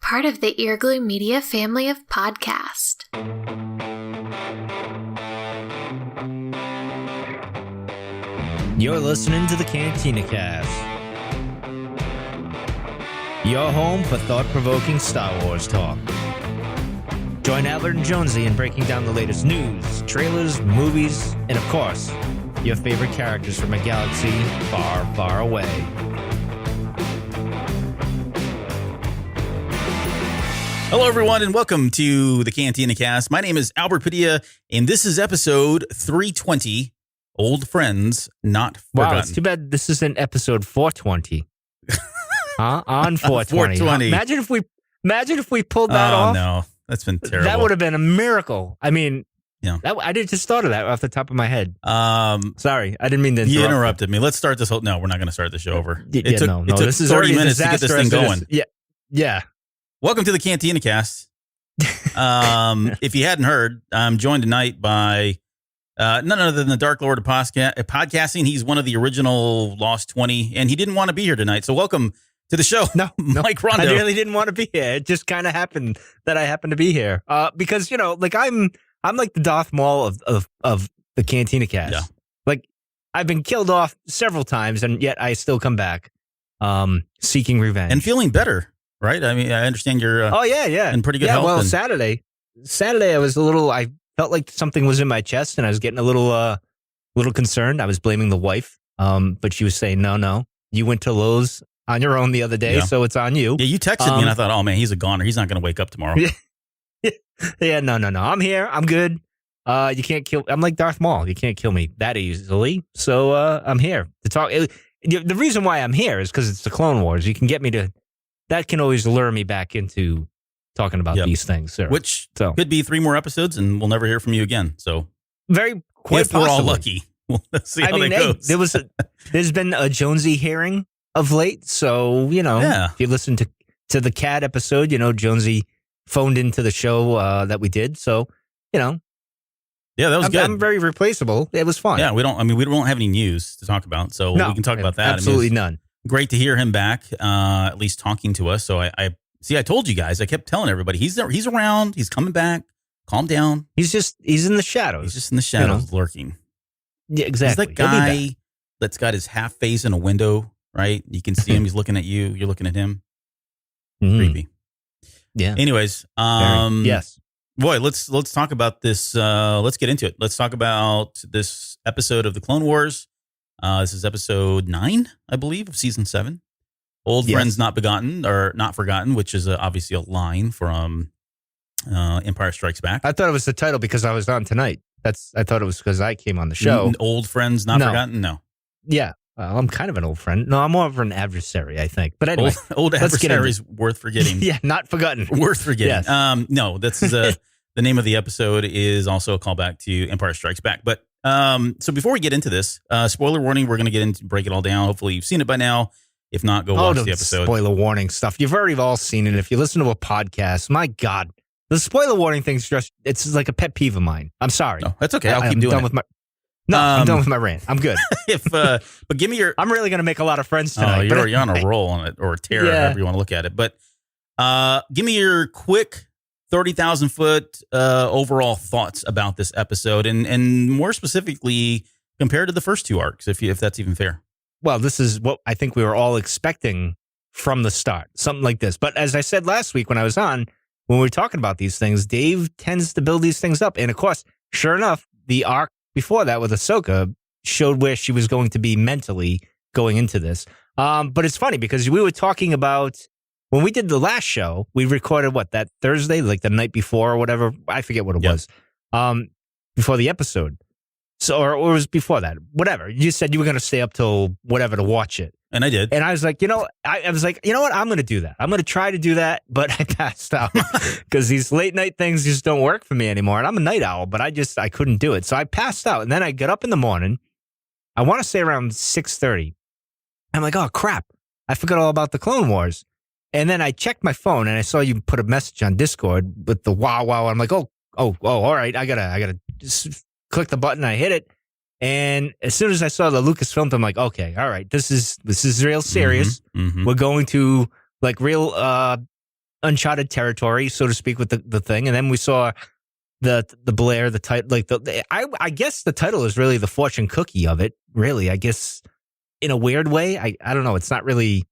part of the Earglue Media family of podcast. You're listening to the Cantina Cast, your home for thought-provoking Star Wars talk. Join Albert and Jonesy in breaking down the latest news, trailers, movies, and of course, your favorite characters from a galaxy far, far away. Hello, everyone, and welcome to the Cantina Cast. My name is Albert Padilla, and this is episode 320, Old Friends Not Forgotten. Wow, it's too bad this isn't episode 420. On 420. 420. Imagine if we pulled that off. Oh, no. That's been terrible. That would have been a miracle. I mean, yeah. I just thought of that off the top of my head. Sorry, I didn't mean to interrupt. You interrupted me. Let's start this whole... No, we're not going to start the show over. It took this is 30 minutes to get this thing going. Yeah. Welcome to the Cantina Cast. If you hadn't heard, I'm joined tonight by none other than the Dark Lord of podcasting. He's one of the original Lost 20, and he didn't want to be here tonight. So welcome to the show. No, Mike Rondo. I really didn't want to be here. It just kind of happened that I happened to be here. Because, you know, like I'm like the Darth Maul of the Cantina Cast. Yeah. Like I've been killed off several times, and yet I still come back seeking revenge. And feeling better, right? I mean, I understand you're in pretty good health. Well, Saturday I was I felt like something was in my chest, and I was getting a little concerned. I was blaming the wife, but she was saying, no, you went to Lowe's on your own the other day, so it's on you. Yeah, you texted me, and I thought, oh, man, he's a goner. He's not going to wake up tomorrow. Yeah, no. I'm here. I'm good. You can't kill... I'm like Darth Maul. You can't kill me that easily. So I'm here to talk. The reason why I'm here is because it's the Clone Wars. You can get me to... That can always lure me back into talking about these things. Sir. Which could be 3 more episodes, and we'll never hear from you again. So quite we're all lucky. We'll see how that goes. There's been a Jonesy hearing of late, so if you listen to the CAD episode, Jonesy phoned into the show that we did, so that was good. I'm very replaceable. It was fun. Yeah, we don't have any news to talk about, so we can talk about that. Absolutely none. Great to hear him back, at least talking to us. So I told you guys, I kept telling everybody he's there, he's around, he's coming back. Calm down. He's in the shadows. He's just in the shadows, lurking. Yeah, exactly. He's that guy that's got his half face in a window. Right, you can see him. He's looking at you. You're looking at him. Creepy. Yeah. Anyways, yes, boy, let's talk about this. Let's get into it. Let's talk about this episode of the Clone Wars. This is episode 9, I believe, of season 7. Old Friends Not Begotten or Not Forgotten, which is obviously a line from Empire Strikes Back. I thought it was the title because I was on tonight. I thought it was because I came on the show. Old Friends Not Forgotten. No. Yeah. I'm kind of an old friend. No, I'm more of an adversary, I think. But anyway, old adversaries worth forgetting. Yeah, not forgotten. Worth forgetting. Yes. No, that's the name of the episode is also a callback to Empire Strikes Back. But so before we get into this, spoiler warning, we're going to get into break it all down. Hopefully you've seen it by now. If not, go watch the episode. Spoiler warning stuff. You've already all seen it. If you listen to a podcast, my God, the spoiler warning thing's it's like a pet peeve of mine. I'm sorry. No, that's okay. I'll keep doing it. I'm done with my rant. I'm good. But give me your... I'm really going to make a lot of friends tonight. You're on a roll on it, or a tear, however you want to look at it. But give me your quick 30,000-foot overall thoughts about this episode, and more specifically, compared to the first 2 arcs, if that's even fair. Well, this is what I think we were all expecting from the start, something like this. But as I said last week when I was on, when we were talking about these things, Dave tends to build these things up. And of course, sure enough, the arc before that with Ahsoka showed where she was going to be mentally going into this. But it's funny because we were talking about when we did the last show, we recorded that Thursday, like the night before or whatever. I forget what it was. Before the episode. So, or it was before that, whatever. You said you were going to stay up till whatever to watch it. And I did. And I was like, I was like, you know what? I'm going to do that. I'm going to try to do that. But I passed out because these late night things just don't work for me anymore. And I'm a night owl, but I couldn't do it. So I passed out. And then I got up in the morning. I want to say around 6:30. I'm like, oh, crap. I forgot all about the Clone Wars. And then I checked my phone and I saw you put a message on Discord with the wow. I'm like, oh, all right. I gotta just click the button. I hit it. And as soon as I saw the Lucasfilm, I'm like, okay, all right, this is real serious. Mm-hmm. We're going to like real uncharted territory, so to speak, with the thing. And then we saw the Blair, the title, like I guess the title is really the fortune cookie of it. Really, I guess in a weird way. I don't know. It's not really.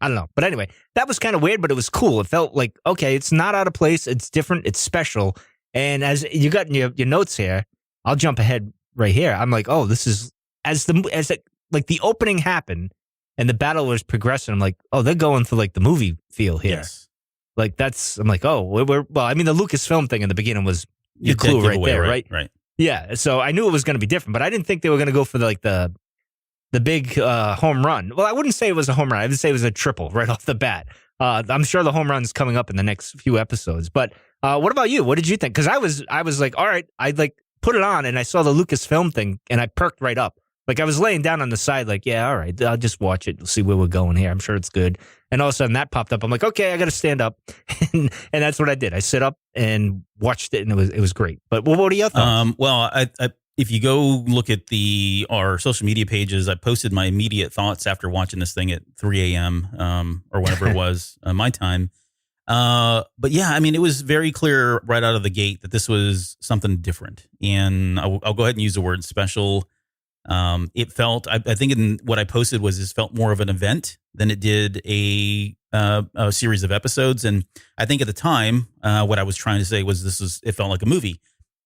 I don't know. But anyway, that was kind of weird, but it was cool. It felt like, okay, it's not out of place. It's different. It's special. And as you got in your notes here, I'll jump ahead right here. I'm like, oh, this is like the opening happened and the battle was progressing. I'm like, oh, they're going for like the movie feel here. Yes. Like I'm like, oh, well, I mean, the Lucasfilm thing in the beginning was your clue right there, right? Right. Yeah. So I knew it was going to be different, but I didn't think they were going to go for the big home run. Well, I wouldn't say it was a home run. I would say it was a triple right off the bat. I'm sure the home run's coming up in the next few episodes. But what about you? What did you think? Because I was like, all right, I like put it on and I saw the Lucasfilm thing and I perked right up. Like I was laying down on the side, like, yeah, all right, I'll just watch it, see where we're going here. I'm sure it's good. And all of a sudden that popped up. I'm like, okay, I got to stand up, and that's what I did. I sit up and watched it, and it was great. But what are your thoughts? Well, I if you go look at our social media pages, I posted my immediate thoughts after watching this thing at 3 a.m. Or whatever it was my time. But yeah, I mean, it was very clear right out of the gate that this was something different, and I'll go ahead and use the word special. It felt, I think in what I posted was this felt more of an event than it did a series of episodes. And I think at the time, what I was trying to say was it felt like a movie.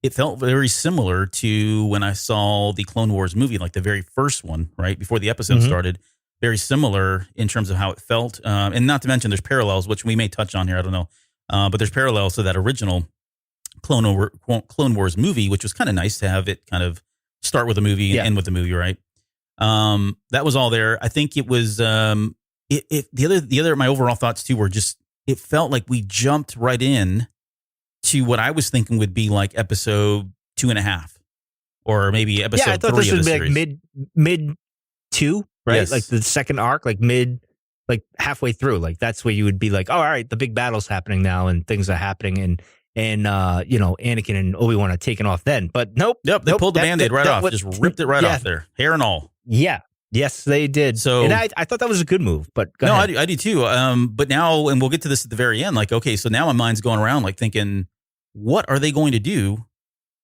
It felt very similar to when I saw the Clone Wars movie, like the very first one, right before the episode started. Very similar in terms of how it felt. And not to mention there's parallels, which we may touch on here. I don't know. But there's parallels to that original Clone Wars movie, which was kind of nice to have it kind of start with a movie and end with a movie, right? That was all there. I think it was the other my overall thoughts too were just it felt like we jumped right in to what I was thinking would be like episode 2.5 or maybe episode 3 I thought this would be like mid 2, right? Yes. Like the second arc, like halfway through. Like that's where you would be like, oh, all right, the big battle's happening now and things are happening and Anakin and Obi-Wan are taking off then. But nope. Yep, they pulled the Band-Aid right off. Just ripped it right off there. Hair and all. Yeah. Yes, they did. So, and I thought that was a good move, but go ahead. I do too. But now, and we'll get to this at the very end, like, okay, so now my mind's going around like thinking, what are they going to do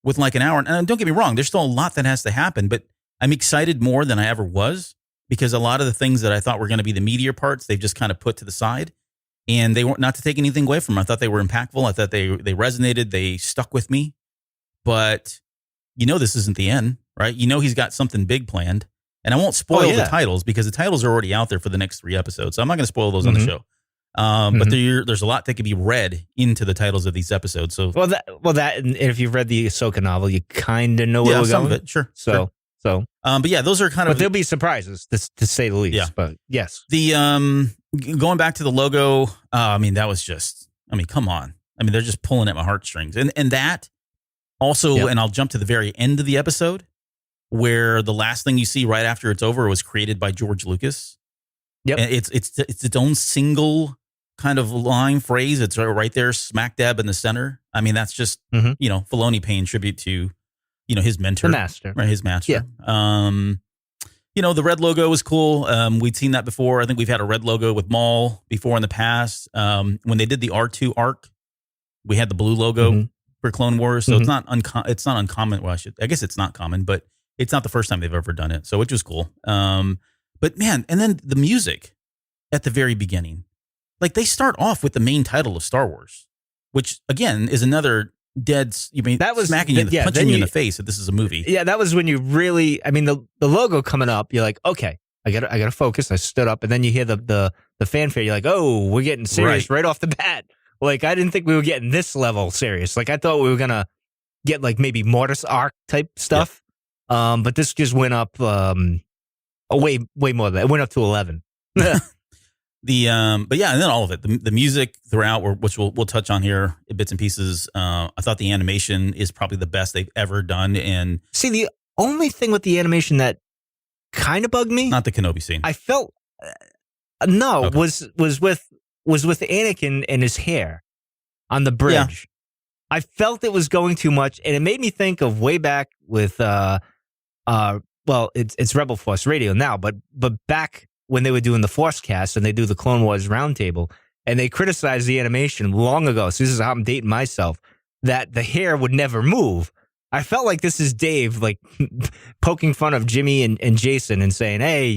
with like an hour? And don't get me wrong, there's still a lot that has to happen, but I'm excited more than I ever was because a lot of the things that I thought were going to be the meatier parts, they've just kind of put to the side. And they weren't, not to take anything away from them. I thought they were impactful. I thought they resonated. They stuck with me. But this isn't the end, right? He's got something big planned. And I won't spoil the titles because the titles are already out there for the next 3 episodes. So I'm not going to spoil those on the show. But there's a lot that could be read into the titles of these episodes. So and if you've read the Ahsoka novel, you kind of know where we're some going. Of it, sure. So, but yeah, those are kind of. But there'll be surprises to say the least. Yeah. But yes, the going back to the logo. I mean, that was just. I mean, come on. I mean, they're just pulling at my heartstrings, and that also. And I'll jump to the very end of the episode, where the last thing you see right after it's over was created by George Lucas. Yep, and it's its own single kind of line phrase. It's right there, smack dab in the center. I mean, that's just Filoni paying tribute to his mentor, the master, right? His master. Yeah. The red logo was cool. We'd seen that before. I think we've had a red logo with Maul before in the past. When they did the R2 arc, we had the blue logo for Clone Wars. So it's not uncommon. Well, I guess it's not common, but it's not the first time they've ever done it. So which was cool. But man, and then the music at the very beginning, like they start off with the main title of Star Wars, which again is another that was smacking you, punching you in the face that this is a movie. Yeah, that was when you really. I mean, the logo coming up, you're like, okay, I gotta focus. I stood up, and then you hear the fanfare. You're like, oh, we're getting serious right off the bat. Like I didn't think we were getting this level serious. Like I thought we were gonna get like maybe Mortis arc type stuff. Yep. But this just went up way more than that. It went up to 11. But yeah, and then all of it, the music throughout, which we'll touch on here in bits and pieces. I thought the animation is probably the best they've ever done. And see, the only thing with the animation that kind of bugged me, not the Kenobi scene. I felt was with Anakin and his hair on the bridge. Yeah. I felt it was going too much, and it made me think of way back with it's Rebel Force Radio now, but back when they were doing the Force cast and they do the Clone Wars roundtable, and they criticized the animation long ago. So this is how I'm dating myself, that the hair would never move. I felt like this is Dave like poking fun of Jimmy and Jason and saying, hey,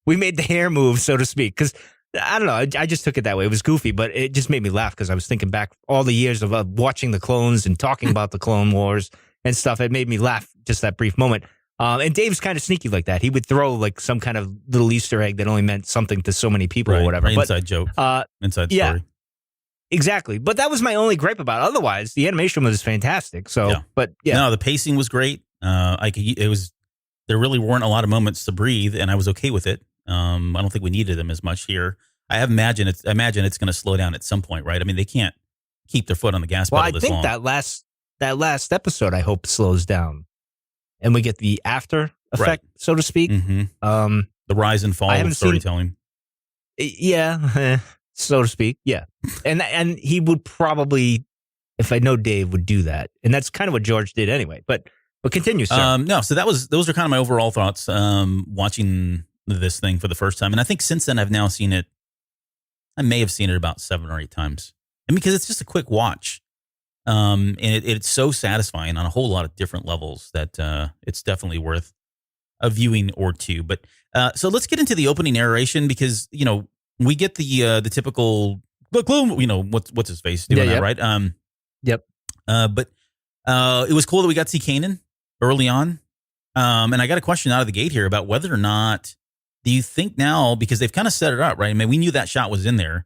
we made the hair move, so to speak. Because I don't know, I just took it that way. It was goofy, but it just made me laugh because I was thinking back all the years of watching the clones and talking about the Clone Wars and stuff. It made me laugh just that brief moment. And Dave's kind of sneaky like that. He would throw like some kind of little Easter egg that only meant something to so many people or whatever. Inside joke. Inside story. Exactly. But that was my only gripe about it. Otherwise, the animation was fantastic. So, but yeah. No, the pacing was great. There really weren't a lot of moments to breathe, and I was okay with it. I don't think we needed them as much here. I imagine it's going to slow down at some point, right? I mean, they can't keep their foot on the gas pedal this long. Well, I think that last episode, I hope, slows down, and we get the after effect, so to speak. Mm-hmm. The rise and fall of storytelling. So to speak. Yeah, and he would probably, if I know Dave, would do that, and that's kind of what George did anyway. But continue, sir. No, so those are kind of my overall thoughts. Watching this thing for the first time, and I think since then I've now seen it. I may have seen it about 7 or 8 times, and because it's just a quick watch, and it's so satisfying on a whole lot of different levels that it's definitely worth a viewing or two. But so let's get into the opening narration because we get the typical what's his face doing that, right? Yep. But it was cool that we got to see Kanan early on, and I got a question out of the gate here about whether or not. Do you think now, because they've kind of set it up, right? I mean, we knew that shot was in there.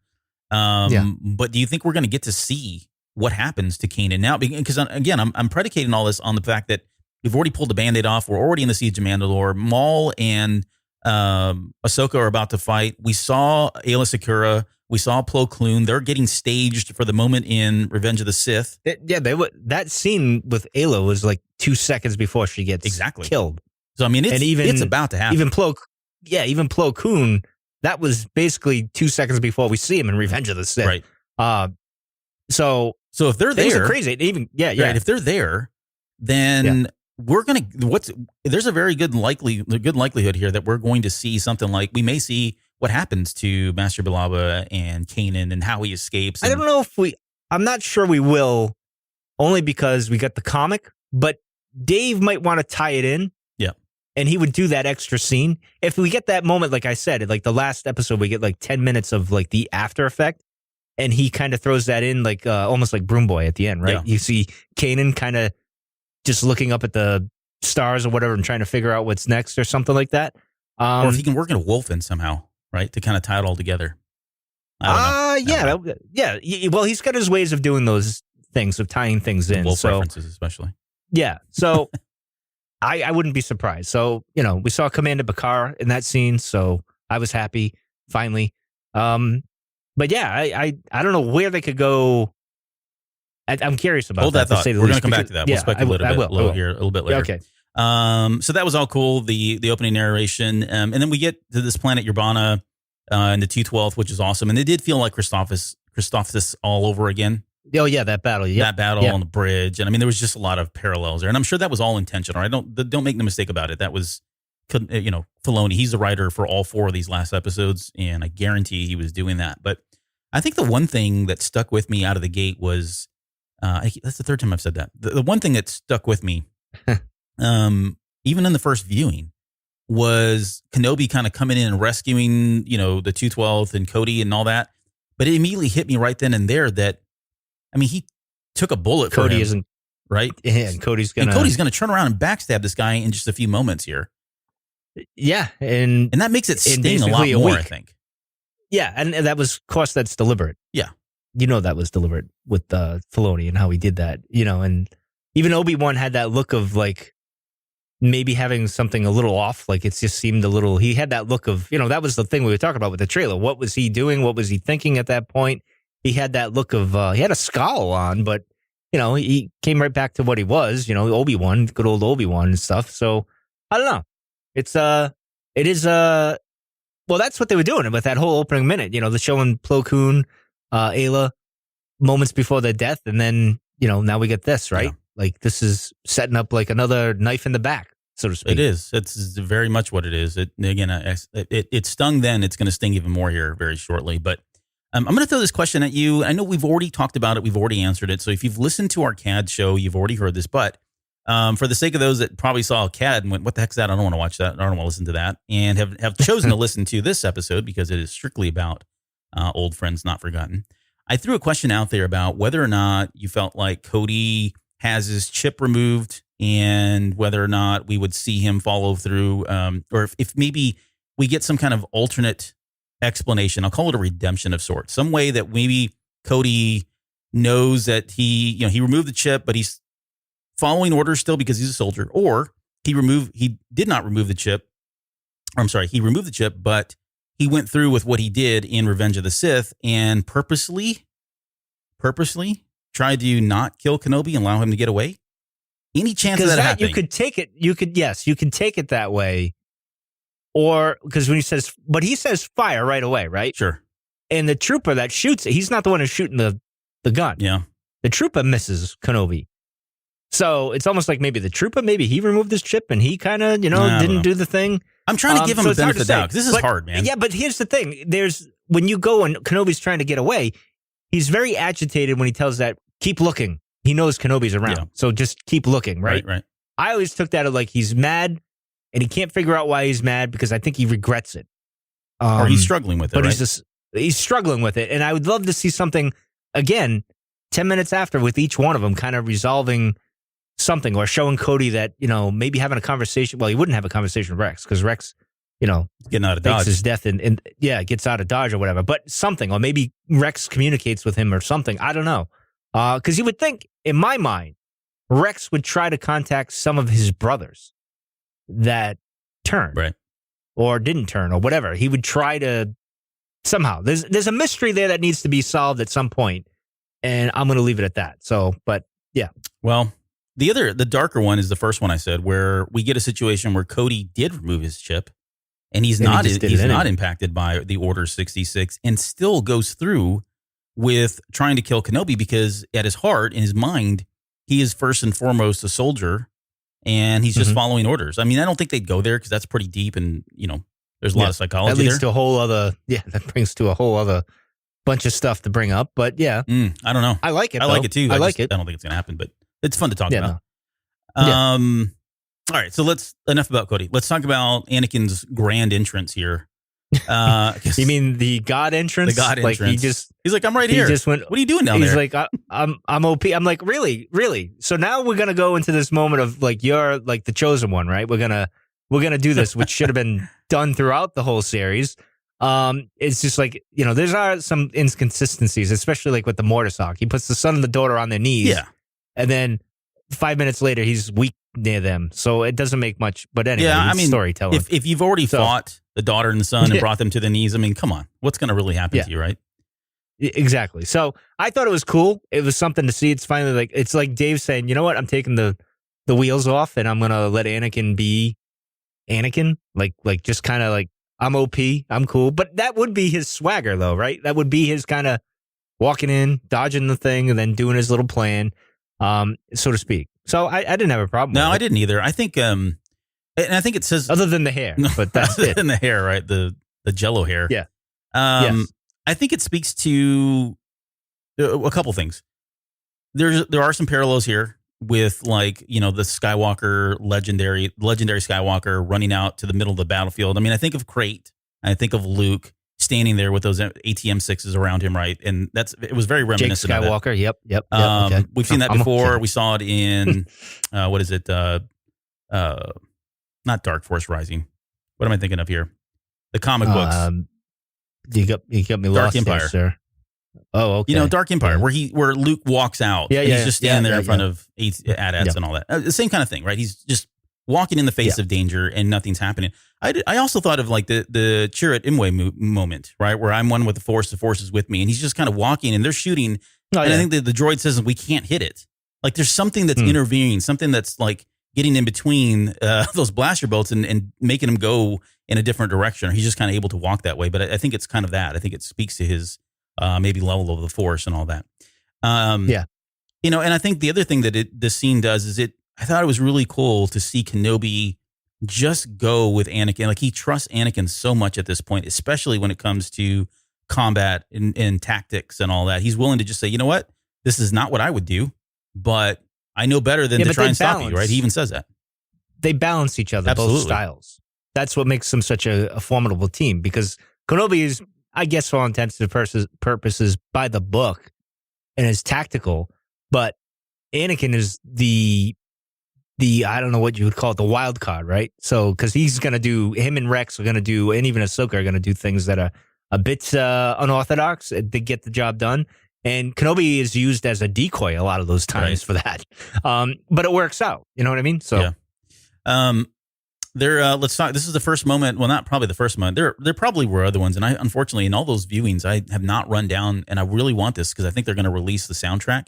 But do you think we're going to get to see what happens to Kanan now? Because, again, I'm predicating all this on the fact that we've already pulled the Band-Aid off. We're already in the Siege of Mandalore. Maul and Ahsoka are about to fight. We saw Aayla Secura. We saw Plo Koon. They're getting staged for the moment in Revenge of the Sith. That scene with Aayla was like 2 seconds before she gets killed. So, I mean, it's about to happen. Even Plo Koon, that was basically 2 seconds before we see him in Revenge of the Sith. Right. So if they're there, are crazy. Even right, if they're there, then we're gonna. There's a very good likelihood here that we're going to see something like we may see what happens to Master Bilaba and Kanan and how he escapes. I don't know if I'm not sure we will, only because we got the comic, but Dave might want to tie it in. And he would do that extra scene. If we get that moment, like I said, like the last episode, we get like 10 minutes of like the after effect. And he kind of throws that in like almost like Broom Boy at the end, right? Yeah. You see Kanan kind of just looking up at the stars or whatever and trying to figure out what's next or something like that. Or if he can work in a wolf in somehow, right? To kind of tie it all together. I don't know. Yeah. Well, he's got his ways of doing those things, of tying things in. Wolf references especially. Yeah. So... I wouldn't be surprised. So, we saw Commander Bakar in that scene, so I was happy, finally. But yeah, I don't know where they could go. I'm curious about that. Hold that thought. We're going to come back to that. We'll speculate a little bit later. Okay. So that was all cool, the opening narration. And then we get to this planet Urbana and the 212th, which is awesome. And it did feel like Christophsis all over again. Oh yeah, that battle. Yep. That battle on the bridge, and I mean, there was just a lot of parallels there, and I'm sure that was all intentional. Right? Don't make no mistake about it. That was, Filoni. He's the writer for all 4 of these last episodes, and I guarantee he was doing that. But I think the one thing that stuck with me out of the gate was, that's the third time I've said that. The one thing that stuck with me, even in the first viewing, was Kenobi kind of coming in and rescuing, the 212th and Cody and all that. But it immediately hit me right then and there that. I mean, he took a bullet for him. Cody isn't right. Yeah, and Cody's gonna turn around and backstab this guy in just a few moments here. Yeah, and that makes it sting a lot more. I think. Yeah, and that was, of course, that's deliberate. Yeah, that was deliberate with Filoni and how he did that. And even Obi-Wan had that look of like maybe having something a little off. Like it just seemed a little. He had that look of that was the thing we were talking about with the trailer. What was he doing? What was he thinking at that point? He had that look of, he had a scowl on, but, he came right back to what he was, Obi-Wan, good old Obi-Wan and stuff. So, I don't know. It is, well, that's what they were doing with that whole opening minute, the showing Plo Koon, Aayla, moments before their death. And then, now we get this, right? Yeah. Like, this is setting up like another knife in the back. so to speak. It is. It's very much what it is. It stung then. It's going to sting even more here very shortly. But I'm going to throw this question at you. I know we've already talked about it. We've already answered it. So if you've listened to our CAD show, you've already heard this. But for the sake of those that probably saw CAD and went, what the heck's that? I don't want to watch that. I don't want to listen to that. And have chosen to listen to this episode because it is strictly about Old Friends Not Forgotten. I threw a question out there about whether or not you felt like Cody has his chip removed and whether or not we would see him follow through, or if maybe we get some kind of alternate explanation. I'll call it a redemption of sorts. Some way that maybe Cody knows that he removed the chip, but he's following orders still because he's a soldier, or he did not remove the chip. He removed the chip, but he went through with what he did in Revenge of the Sith and purposely tried to not kill Kenobi and allow him to get away. Any chance of that happening? You could take it. You could take it that way. Or because when he says fire right away, right? Sure. And the trooper that shoots it, he's not the one who's shooting the gun. Yeah. The trooper misses Kenobi. So it's almost like maybe he removed his chip and he kind of, didn't do the thing. I'm trying to give him a benefit of the doubt. This is hard, man. Yeah, but here's the thing. When you go and Kenobi's trying to get away, he's very agitated when he tells that, keep looking. He knows Kenobi's around. Yeah. So just keep looking, right? Right. I always took that as like he's mad and he can't figure out why he's mad because I think he regrets it. Or he's struggling with it, but right? He's struggling with it. And I would love to see something, again, 10 minutes after with each one of them kind of resolving something or showing Cody that, maybe having a conversation. Well, he wouldn't have a conversation with Rex because Rex, getting out of Dodge. Fakes his death and gets out of Dodge or whatever. But something, or maybe Rex communicates with him or something. I don't know. Because you would think, in my mind, Rex would try to contact some of his brothers that turned, right, or didn't turn, or whatever. He would try to somehow. There's a mystery there that needs to be solved at some point, and I'm going to leave it at that. So, but yeah. Well, the darker one is the first one I said, where we get a situation where Cody did remove his chip, and he's not impacted by the Order 66, and still goes through with trying to kill Kenobi because at his heart, in his mind, he is first and foremost a soldier and he's just following orders. I mean, I don't think they'd go there because that's pretty deep and, there's a lot of psychology that leads there. To a whole other, that brings to a whole other bunch of stuff to bring up. But yeah. I don't know. I like it. I like it too. I like it. I don't think it's going to happen, but it's fun to talk about. No. All right. So enough about Cody. Let's talk about Anakin's grand entrance here. You mean the God entrance? The God entrance. He's like, I'm right here. He just went, what are you doing down there? He's like, I'm OP. I'm like, really? So now we're going to go into this moment of like, you're like the chosen one, right? We're going to do this, which should have been done throughout the whole series. It's just like, there's some inconsistencies, especially like with the mortar sock. He puts the son and the daughter on their knees. Yeah. And then 5 minutes later, he's weak near them. So it doesn't make much, but anyway, storytelling. If you've already fought the daughter and the son and brought them to the knees, I mean, come on, what's going to really happen to you, right? Exactly. So I thought it was cool. It was something to see. It's finally it's like Dave saying, you know what? I'm taking the wheels off and I'm going to let Anakin be Anakin. Like just kind of like, I'm OP, I'm cool. But that would be his swagger though, right? That would be his kind of walking in, dodging the thing and then doing his little plan, so to speak. So I didn't have a problem with it. No, I didn't either. I think, and I think it says... Other than the hair, but that's other it. than the hair, right? The Jell-O hair. Yeah. Yes. I think it speaks to a couple things. There are some parallels here with like, the Skywalker, legendary Skywalker running out to the middle of the battlefield. I mean, I think of Crate. I think of Luke standing there with those ATM-6s around him, right? And it was very reminiscent Jake Skywalker, of it. Yep. Okay. We've seen that before. Okay. We saw it in, what is it? Not Dark Force Rising. What am I thinking of here? The comic books. You got me Dark lost Empire. there, sir. Oh, okay. Dark Empire, where Luke walks out. Yeah, and he's just standing there in front of AT-ATs and all that. The same kind of thing, right? He's just walking in the face of danger and nothing's happening. I also thought of like the Chirrut Imwe moment, right? Where I'm one with the Force is with me. And he's just kind of walking and they're shooting. I think the droid says we can't hit it. Like there's something that's intervening, something that's like getting in between those blaster bolts and making him go in a different direction. He's just kind of able to walk that way. But I think it's kind of that. I think it speaks to his maybe level of the Force and all that. And I think the other thing that this scene does is I thought it was really cool to see Kenobi just go with Anakin. Like he trusts Anakin so much at this point, especially when it comes to combat and tactics and all that. He's willing to just say, you know what, this is not what I would do, but I know better than to try and stop you, right? He even says that. They balance each other, Absolutely. both styles. That's what makes them such a formidable team, because Kenobi is, I guess, for all intents and purposes, by the book and is tactical, but Anakin is the I don't know what you would call it, the wild card, right? So, because he's going to do, him and Rex are going to do, and even Ahsoka are going to do things that are a bit unorthodox to get the job done. And Kenobi is used as a decoy a lot of those times for that. But it works out. You know what I mean? So, let's talk. This is the first moment. Well, not probably the first moment. There probably were other ones. And I, unfortunately, in all those viewings, I have not run down, and I really want this because I think they're going to release the soundtrack.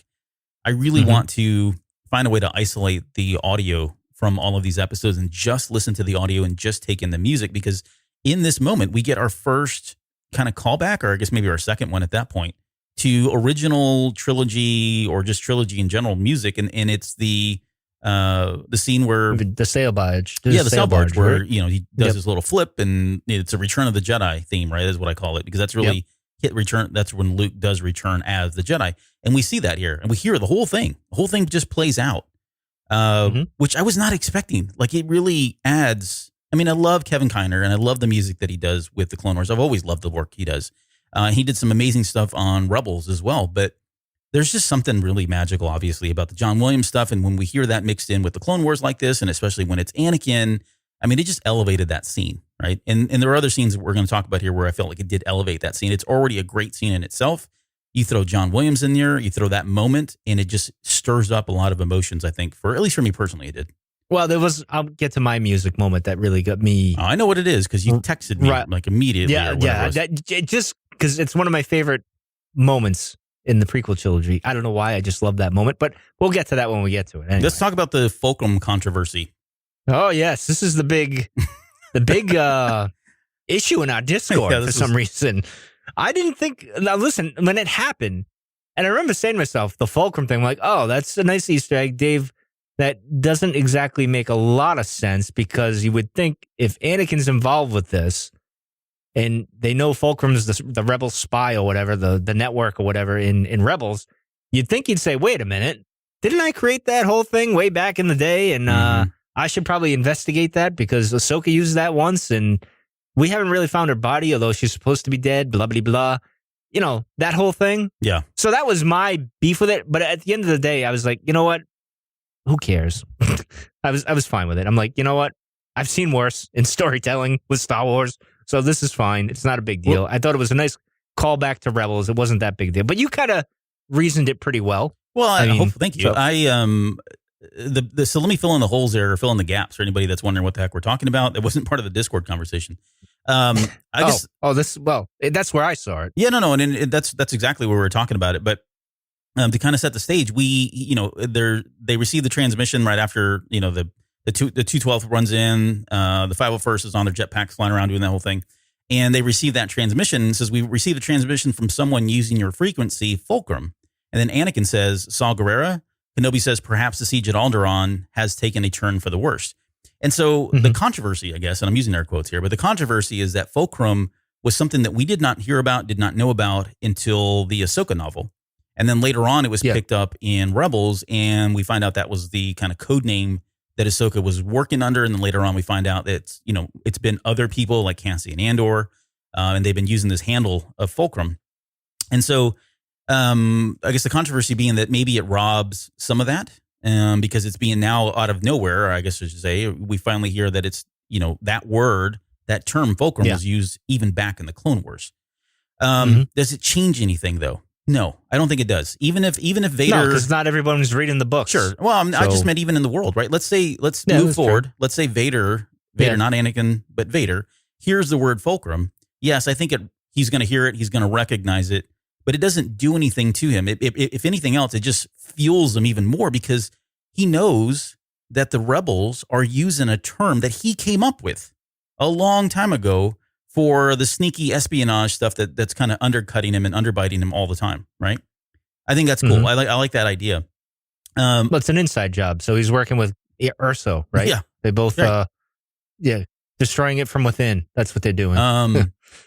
I really want to find a way to isolate the audio from all of these episodes and just listen to the audio and just take in the music, because in this moment we get our first kind of callback, or I guess maybe our second one at that point, to original trilogy or just trilogy in general music, and it's the scene where the sail barge, the sail barge, where right? he does his little flip, and it's a Return of the Jedi theme, right? That's what I call it, because that's really hit return. That's when Luke does return as the Jedi. And we see that here, and we hear the whole thing. The whole thing just plays out, which I was not expecting. Like, it really adds. I mean, I love Kevin Kiner, and I love the music that he does with the Clone Wars. I've always loved the work he does. He did some amazing stuff on Rebels as well. But there's just something really magical, obviously, about the John Williams stuff. And when we hear that mixed in with the Clone Wars like this, and especially when it's Anakin, I mean, it just elevated that scene, right? And there are other scenes that we're going to talk about here where I felt like it did elevate that scene. It's already a great scene in itself. You throw John Williams in there, you throw that moment, and it just stirs up a lot of emotions, I think, at least for me personally, it did. Well, I'll get to my music moment that really got me. Oh, I know what it is, because you texted me like immediately. Yeah. Just because it's one of my favorite moments in the prequel trilogy. I don't know why. I just love that moment, but we'll get to that when we get to it. Anyway. Let's talk about the Fulcrum controversy. Oh, yes. This is the big issue in our Discord for some reason. I didn't think, now listen, when it happened, and I remember saying to myself, the Fulcrum thing, like, oh, that's a nice Easter egg, Dave. That doesn't exactly make a lot of sense, because you would think if Anakin's involved with this, and they know Fulcrum's the Rebel spy or whatever, the network or whatever in Rebels, you'd think he'd say, wait a minute, didn't I create that whole thing way back in the day? And I should probably investigate that, because Ahsoka used that once, and we haven't really found her body, although she's supposed to be dead, blah, blah, blah. You know, that whole thing. Yeah. So that was my beef with it. But at the end of the day, I was like, you know what? Who cares? I was fine with it. I'm like, you know what? I've seen worse in storytelling with Star Wars, so this is fine. It's not a big deal. I thought it was a nice callback to Rebels. It wasn't that big deal, but you kind of reasoned it pretty well. Well, I hope. Thank you. So, so let me fill in the holes there, or fill in the gaps for anybody that's wondering what the heck we're talking about. It wasn't part of the Discord conversation. That's where I saw it. Yeah, no, and that's exactly where we were talking about it. But to kind of set the stage, they receive the transmission right after, the 212th runs in, the 501st is on their jetpacks flying around doing that whole thing, and they receive that transmission and says, we received a transmission from someone using your frequency, Fulcrum. And then Anakin says, Saw Gerrera. Kenobi says, perhaps the siege at Alderaan has taken a turn for the worst. And so the controversy, I guess, and I'm using air quotes here, but the controversy is that Fulcrum was something that we did not hear about, did not know about until the Ahsoka novel. And then later on, it was picked up in Rebels, and we find out that was the kind of code name that Ahsoka was working under. And then later on, we find out that it's been other people like Cassian Andor, and they've been using this handle of Fulcrum. And so I guess the controversy being that maybe it robs some of that, because it's being now out of nowhere, or I guess I should say, we finally hear that it's, that word, that term Fulcrum was used even back in the Clone Wars. Does it change anything though? No, I don't think it does. Even if Vader, because not everyone's reading the books. Sure. Well, I just meant even in the world, right? Let's move forward. True. Let's say Vader, not Anakin, but Vader hears the word Fulcrum. Yes, I think he's going to hear it. He's going to recognize it, but it doesn't do anything to him. If anything else, it just fuels him even more, because he knows that the rebels are using a term that he came up with a long time ago for the sneaky espionage stuff that's kind of undercutting him and underbiting him all the time, right? I think that's cool. I like that idea. But it's an inside job, so he's working with Urso, right? Yeah, they both. Right. Yeah, destroying it from within. That's what they're doing.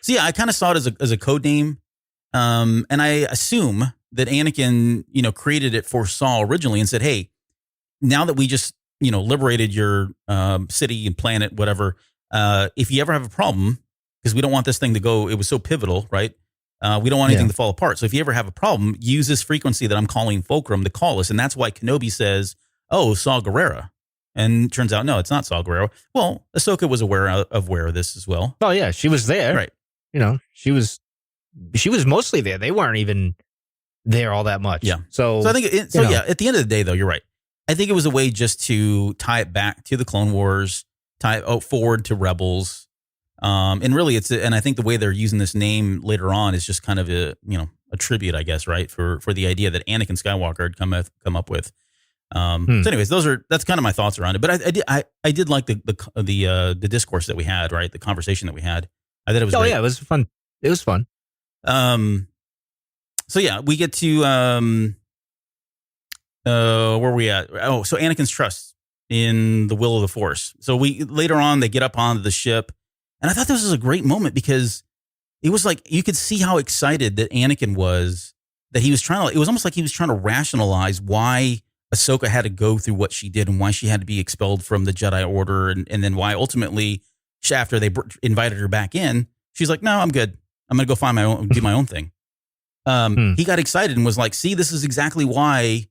So yeah, I kind of saw it as a code name, and I assume that Anakin, created it for Saul originally and said, "Hey, now that we just liberated your city and planet, whatever, if you ever have a problem, because we don't want this thing to go, it was so pivotal, right? We don't want anything to fall apart. So if you ever have a problem, use this frequency that I'm calling Fulcrum to call us." And that's why Kenobi says, "Oh, Saw Gerrera." And turns out, no, it's not Saw Gerrera. Well, Ahsoka was aware of this as well. Oh yeah, she was there. Right. She was mostly there. They weren't even there all that much. Yeah. So I think at the end of the day, though, you're right. I think it was a way just to tie it back to the Clone Wars, tie it forward to Rebels. And really and I think the way they're using this name later on is just kind of a tribute, I guess, right? For the idea that Anakin Skywalker had come up with. So anyways, that's kind of my thoughts around it. But I did like the discourse that we had, right? The conversation that we had. I thought it was great. Yeah, it was fun. It was fun. So yeah, we get to where are we at? Oh, so Anakin's trust in the will of the Force. So later on they get up onto the ship, and I thought this was a great moment because it was like you could see how excited that Anakin was, that he was it was almost like he was trying to rationalize why Ahsoka had to go through what she did and why she had to be expelled from the Jedi Order, and then why ultimately after they invited her back in, she's like, "No, I'm good. I'm going to go do my own thing." He got excited and was like, "See, this is exactly why,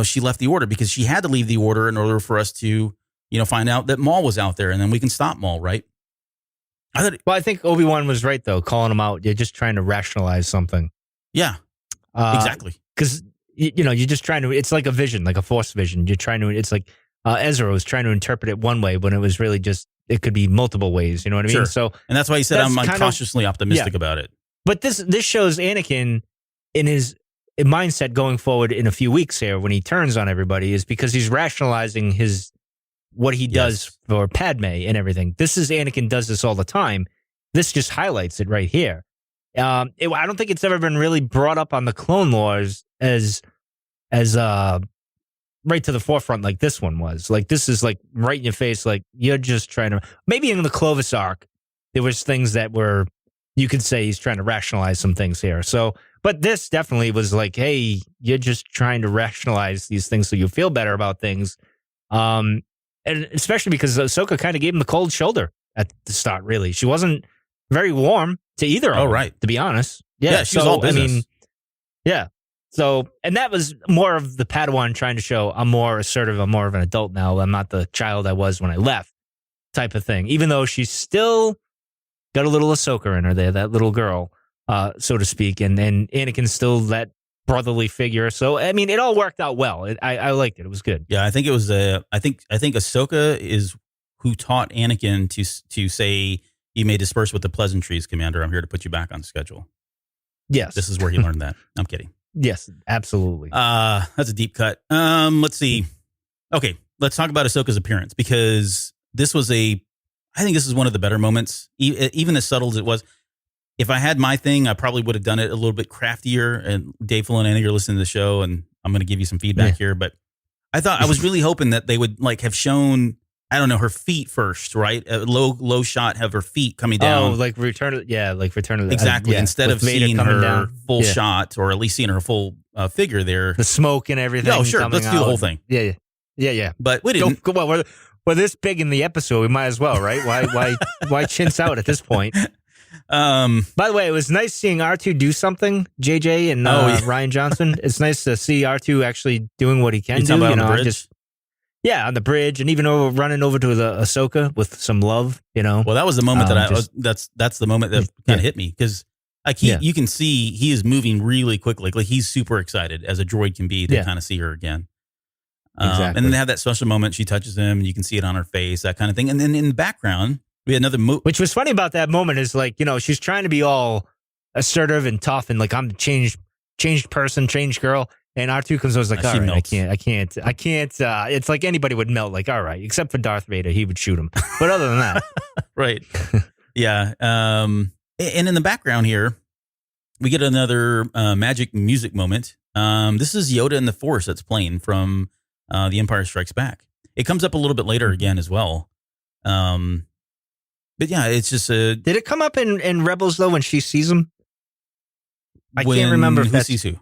she left the Order, because she had to leave the Order in order for us to, find out that Maul was out there, and then we can stop Maul, right?" I think Obi-Wan was right, though, calling him out. You're just trying to rationalize something. Yeah, exactly. Because, you're just trying to, it's like a vision, like a Force vision. You're trying to, it's like Ezra was trying to interpret it one way when it was really just, it could be multiple ways. You know what I mean? Sure. So, and that's why he said I'm cautiously optimistic about it. But this shows Anakin in his mindset going forward in a few weeks here when he turns on everybody, is because he's rationalizing what he does for Padme and everything. This is Anakin does this all the time. This just highlights it right here. I don't think it's ever been really brought up on the Clone Wars as right to the forefront like this one was. Like, this is like right in your face. Like, you're just trying to, maybe in the Clovis arc, there was things that were, you could say he's trying to rationalize some things here. So, but this definitely was like, hey, you're just trying to rationalize these things so you feel better about things. And especially because Ahsoka kind of gave him the cold shoulder at the start, really. She wasn't very warm to either of them, right, to be honest. Yeah, she was all business. I mean, yeah. So, and that was more of the Padawan trying to show I'm more assertive, I'm more of an adult now, I'm not the child I was when I left type of thing. Even though she's still got a little Ahsoka in her there, that little girl, so to speak. And Anakin's still that brotherly figure. So, I mean, it all worked out well. I liked it. It was good. Yeah, I think it was, I think Ahsoka is who taught Anakin to say, "You may disperse with the pleasantries, Commander. I'm here to put you back on schedule." Yes. This is where he learned that. I'm kidding. Yes, absolutely. That's a deep cut. Let's see. Okay, let's talk about Ahsoka's appearance, because I think this is one of the better moments, even as subtle as it was. If I had my thing, I probably would have done it a little bit craftier. And Dave Filoni, you're listening to the show, and I'm going to give you some feedback here. But I was really hoping that they would have shown, I don't know, her feet first, right? A low shot, have her feet coming down. Oh, like Return of the exactly. Instead of seeing her down. Full shot, or at least seeing her full figure there, the smoke and everything. Oh, sure, let's do the whole thing. Yeah. But we didn't. Well, we're this big in the episode, we might as well, right? Why chintz out at this point? By the way, it was nice seeing R2 do something. JJ and Ryan Johnson. It's nice to see R2 actually doing what he can do. On the bridge? On the bridge, and even running over to the Ahsoka with some love. Well, that was the moment that's the moment that kind of hit me, because you can see he is moving really quickly. Like he's super excited, as a droid can be, to kind of see her again. Exactly. And then they have that special moment. She touches him, and you can see it on her face, that kind of thing. And then in the background, we had another Which was funny about that moment is she's trying to be all assertive and tough, and like, I'm the changed person, changed girl. And R2 comes over, like, all right, melts. I can't. It's like anybody would melt, like, all right, except for Darth Vader, he would shoot him. But other than that. Right. Yeah. And in the background here, we get another magic music moment. This is Yoda and the Force that's playing from The Empire Strikes Back. It comes up a little bit later again as well. But yeah, it's just Did it come up in Rebels though when she sees him? I can't remember if who that's sees who.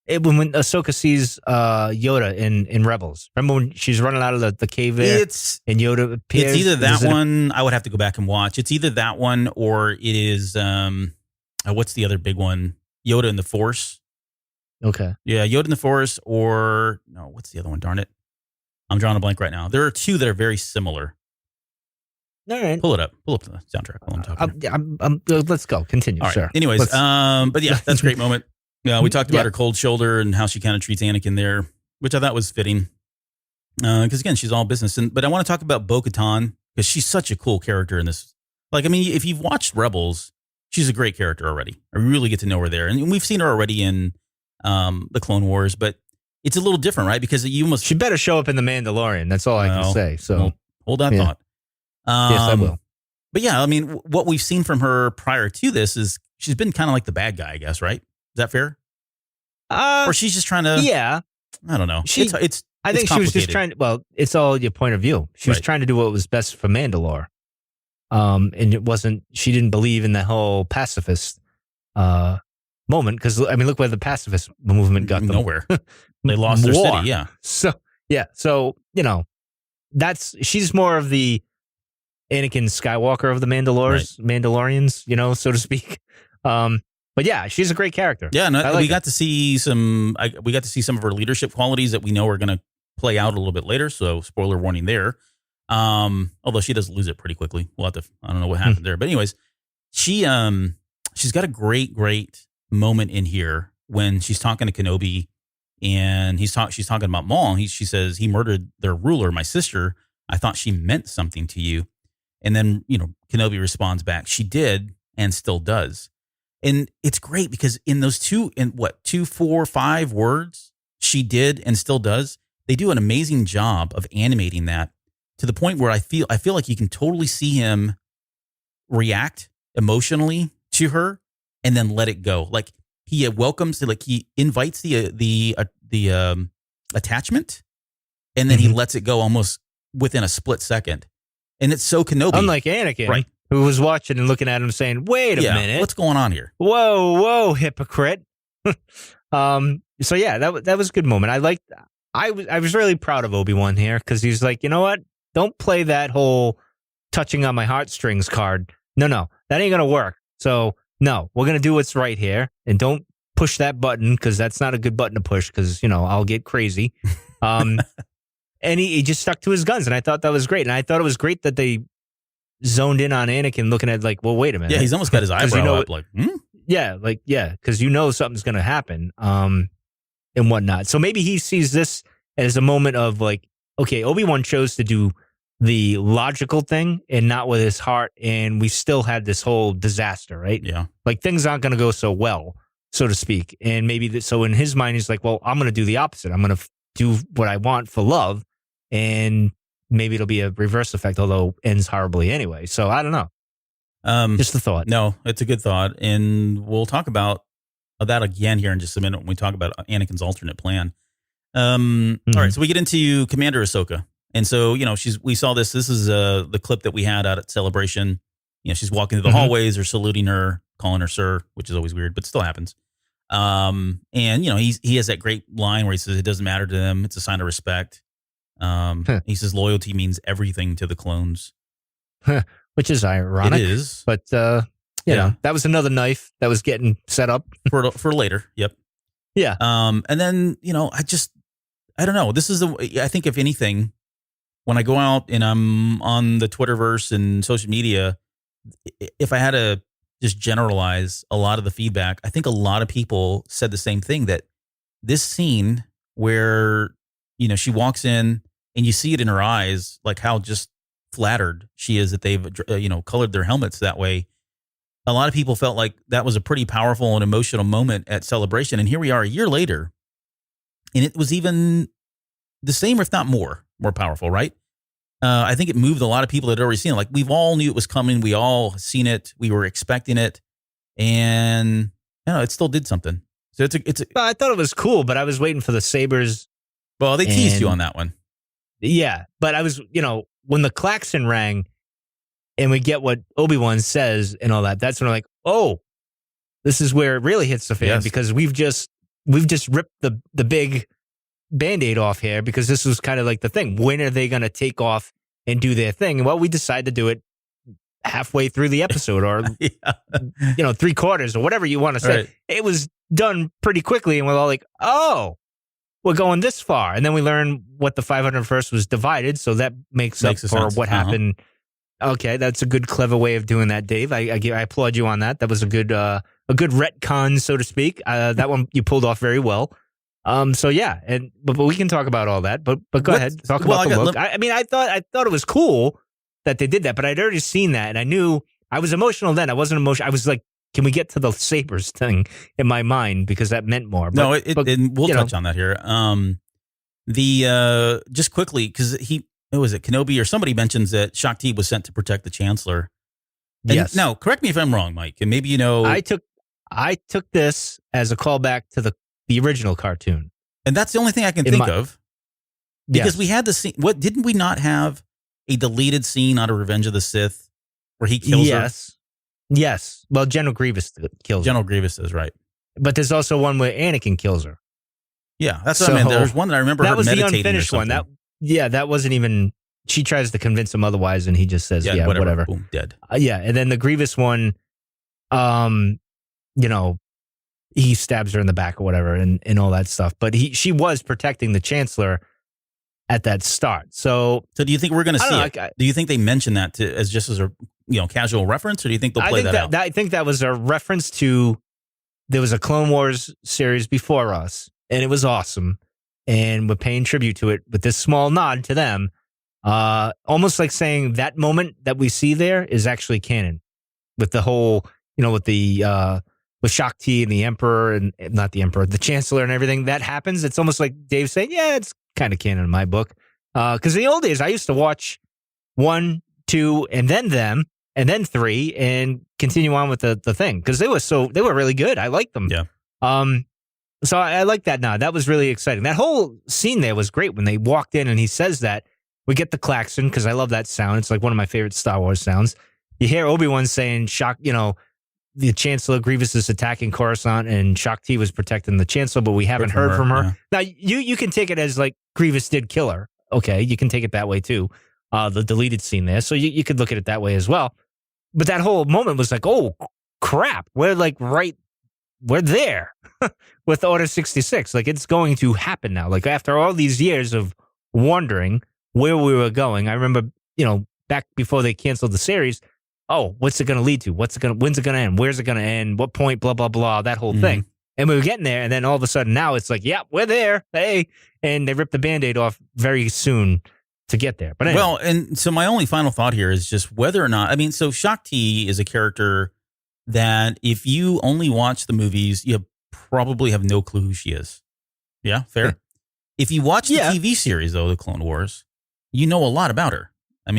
when Ahsoka sees Yoda in Rebels. Remember when she's running out of the cave there? And Yoda appears? It's either that one. I would have to go back and watch. It's either that one or it is what's the other big one? Yoda and the Force. Okay. Yeah, Yoda and the Force, or no, what's the other one? Darn it. I'm drawing a blank right now. There are two that are very similar. All right. Pull it up. Pull up the soundtrack while I'm talking. Let's go. Continue, right. sir. Anyways, but yeah, that's a great moment. Yeah, we talked about Yeah. her cold shoulder and how she kind of treats Anakin there, which I thought was fitting. Because again, she's all business. But I want to talk about Bo-Katan because she's such a cool character in this. Like, I mean, if you've watched Rebels, she's a great character already. I really get to know her there, and we've seen her already in the Clone Wars, but it's a little different, right? Because she better show up in the Mandalorian. That's all I can say. So well, hold that thought. Yes, I will. But yeah, I mean, what we've seen from her prior to this is she's been kind of like the bad guy, I guess, right? Is that fair? Or she's just trying to. Yeah. I don't know. I think she was just trying. Well, it's all your point of view. She was trying to do what was best for Mandalore. And it wasn't. She didn't believe in the whole pacifist moment because I mean, look where the pacifist movement got them. Nowhere. They lost their city. Yeah. So she's more of the Anakin Skywalker of the Mandalorians, so to speak. But yeah, she's a great character. Yeah, no, we got to see some of her leadership qualities that we know are going to play out a little bit later. So spoiler warning there. Although she does lose it pretty quickly. We'll have to. I don't know what happened there, but anyways, she's got a great moment in here when she's talking to Kenobi, and she's talking about Maul. She says he murdered their ruler, my sister. I thought she meant something to you, and then Kenobi responds back, she did and still does. And it's great because in those 2, 4, 5 words, she did and still does, they do an amazing job of animating that to the point where I feel like you can totally see him react emotionally to her and then let it go. Like he welcomes, like he invites the attachment, and then he lets it go almost within a split second. And it's so Kenobi. Unlike Anakin, right? Who was watching and looking at him saying, wait a minute. What's going on here? Whoa, hypocrite. So yeah, that was a good moment. I was really proud of Obi-Wan here because he's like, you know what? Don't play that whole touching on my heartstrings card. No, that ain't going to work. So no, we're going to do what's right here and don't push that button because that's not a good button to push because, I'll get crazy. And he just stuck to his guns. And I thought that was great. And I thought it was great that they zoned in on Anakin looking at like, well, wait a minute. Yeah, he's almost got his eyebrow up like, Yeah, because something's going to happen and whatnot. So maybe he sees this as a moment of like, okay, Obi-Wan chose to do the logical thing and not with his heart, and we still had this whole disaster, right? Yeah. Like things aren't going to go so well, so to speak. And maybe so in his mind, he's like, well, I'm going to do the opposite. I'm going to do what I want for love, and maybe it'll be a reverse effect, although ends horribly anyway. So I don't know. Just a thought. No, it's a good thought. And we'll talk about that again here in just a minute when we talk about Anakin's alternate plan. All right. So we get into Commander Ahsoka. And so, we saw this. This is the clip that we had out at Celebration. She's walking through the hallways or saluting her, calling her sir, which is always weird, but still happens. And, he has that great line where he says, it doesn't matter to them. It's a sign of respect. He says loyalty means everything to the clones. Which is ironic. It is. But, you know, that was another knife that was getting set up. for later. Yep. Yeah. And then, I don't know. This is I think if anything, when I go out and I'm on the Twitterverse and social media, if I had to just generalize a lot of the feedback, I think a lot of people said the same thing, that this scene where, she walks in and you see it in her eyes, like how just flattered she is that they've, colored their helmets that way. A lot of people felt like that was a pretty powerful and emotional moment at Celebration. And here we are a year later, and it was even the same, if not more powerful, right? I think it moved a lot of people that had already seen it. Like, we've all knew it was coming. We all seen it. We were expecting it. And, it still did something. So Well, I thought it was cool, but I was waiting for the sabers. Well, they teased you on that one. Yeah. But I was, when the klaxon rang and we get what Obi-Wan says and all that. That's when I'm like, oh, this is where it really hits the fan because we've just ripped the big Band-Aid off here because this was kind of like the thing. When are they going to take off and do their thing? And well, we decided to do it halfway through the episode or, 3/4 or whatever you want to say. Right. It was done pretty quickly and we're all like, oh, we're going this far. And then we learn what the 501st was divided. So that makes up for sense. What happened. Okay, that's a good, clever way of doing that, Dave. I applaud you on that. That was a good retcon, so to speak. That one you pulled off very well. So yeah, but we can talk about all that. But go ahead, talk about the look. I thought it was cool that they did that, but I'd already seen that, and I knew I was emotional then. I wasn't emotional. I was like, can we get to the sabers thing in my mind because that meant more? But, we'll touch on that here. Just quickly because who was it? Kenobi or somebody mentions that Shakti was sent to protect the Chancellor. And yes. Now, correct me if I'm wrong, Mike, and maybe you know. I took this as a callback to the original cartoon. And that's the only thing I can think of. Because we had the scene. What didn't we not have a deleted scene out of Revenge of the Sith where he kills her? Yes. Well, General Grievous kills her. General Grievous is right. But there's also one where Anakin kills her. Yeah, that's what I mean. There's one that I remember her meditating. That was the unfinished one. That wasn't even. She tries to convince him otherwise, and he just says, "Yeah, whatever." Boom, dead. And then the Grievous one, he stabs her in the back or whatever, and all that stuff. But she was protecting the Chancellor at that start. So do you think we're going to see it? Do you think they mention that as a casual reference, or do you think they'll play that out? I think that was a reference to there was a Clone Wars series before us, and it was awesome, and we're paying tribute to it with this small nod to them, almost like saying that moment that we see there is actually canon, with the whole with Shakti and the Emperor and not the Emperor, the Chancellor and everything that happens. It's almost like Dave saying, yeah, it's kind of canon in my book. Because in the old days, I used to watch 1, 2, and then them, and then 3, and continue on with the thing. Because they were really good. I liked them. Yeah. So I like that now. That was really exciting. That whole scene there was great when they walked in and he says that. We get the klaxon because I love that sound. It's like one of my favorite Star Wars sounds. You hear Obi-Wan saying, the Chancellor Grievous is attacking Coruscant and Shakti was protecting the Chancellor, but we haven't heard from her. Yeah. Now, you can take it as like Grievous did kill her. Okay, you can take it that way too. The deleted scene there. So you could look at it that way as well. But that whole moment was like, oh, crap. We're there with Order 66. Like, it's going to happen now. Like, after all these years of wondering where we were going, I remember, back before they canceled the series, oh, what's it going to lead to? When's it going to end? Where's it going to end? What point? Blah, blah, blah, that whole thing. And we were getting there. And then all of a sudden now it's like, yeah, we're there. Hey. And they ripped the Band-Aid off very soon to get there. But anyway. Well, and so my only final thought here is just whether or not, so Shakti is a character that if you only watch the movies, you probably have no clue who she is. Yeah, fair? If you watch the TV series, though, The Clone Wars, you know a lot about her.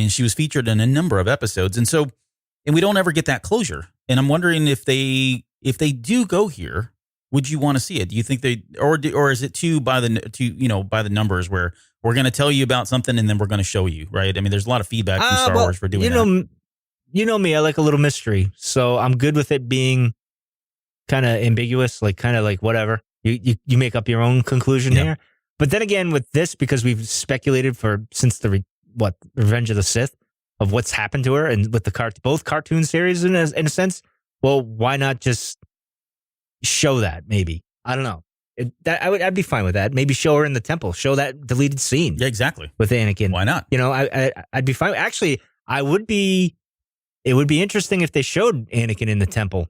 She was featured in a number of episodes. And we don't ever get that closure. And I'm wondering if they do go here, would you want to see it? Do you think or is it by the numbers where we're going to tell you about something and then we're going to show you, right? There's a lot of feedback from Star Wars for doing that. You know me, I like a little mystery. So I'm good with it being kind of ambiguous, like kind of like whatever. You make up your own conclusion here. But then again, with this, because we've speculated since the Revenge of the Sith, of what's happened to her, and with both cartoon series in a sense, well, why not just show that? Maybe, I don't know. I'd be fine with that. Maybe show her in the temple, show that deleted scene. Yeah, exactly. With Anakin, why not? I'd be fine. Actually, I would be. It would be interesting if they showed Anakin in the temple,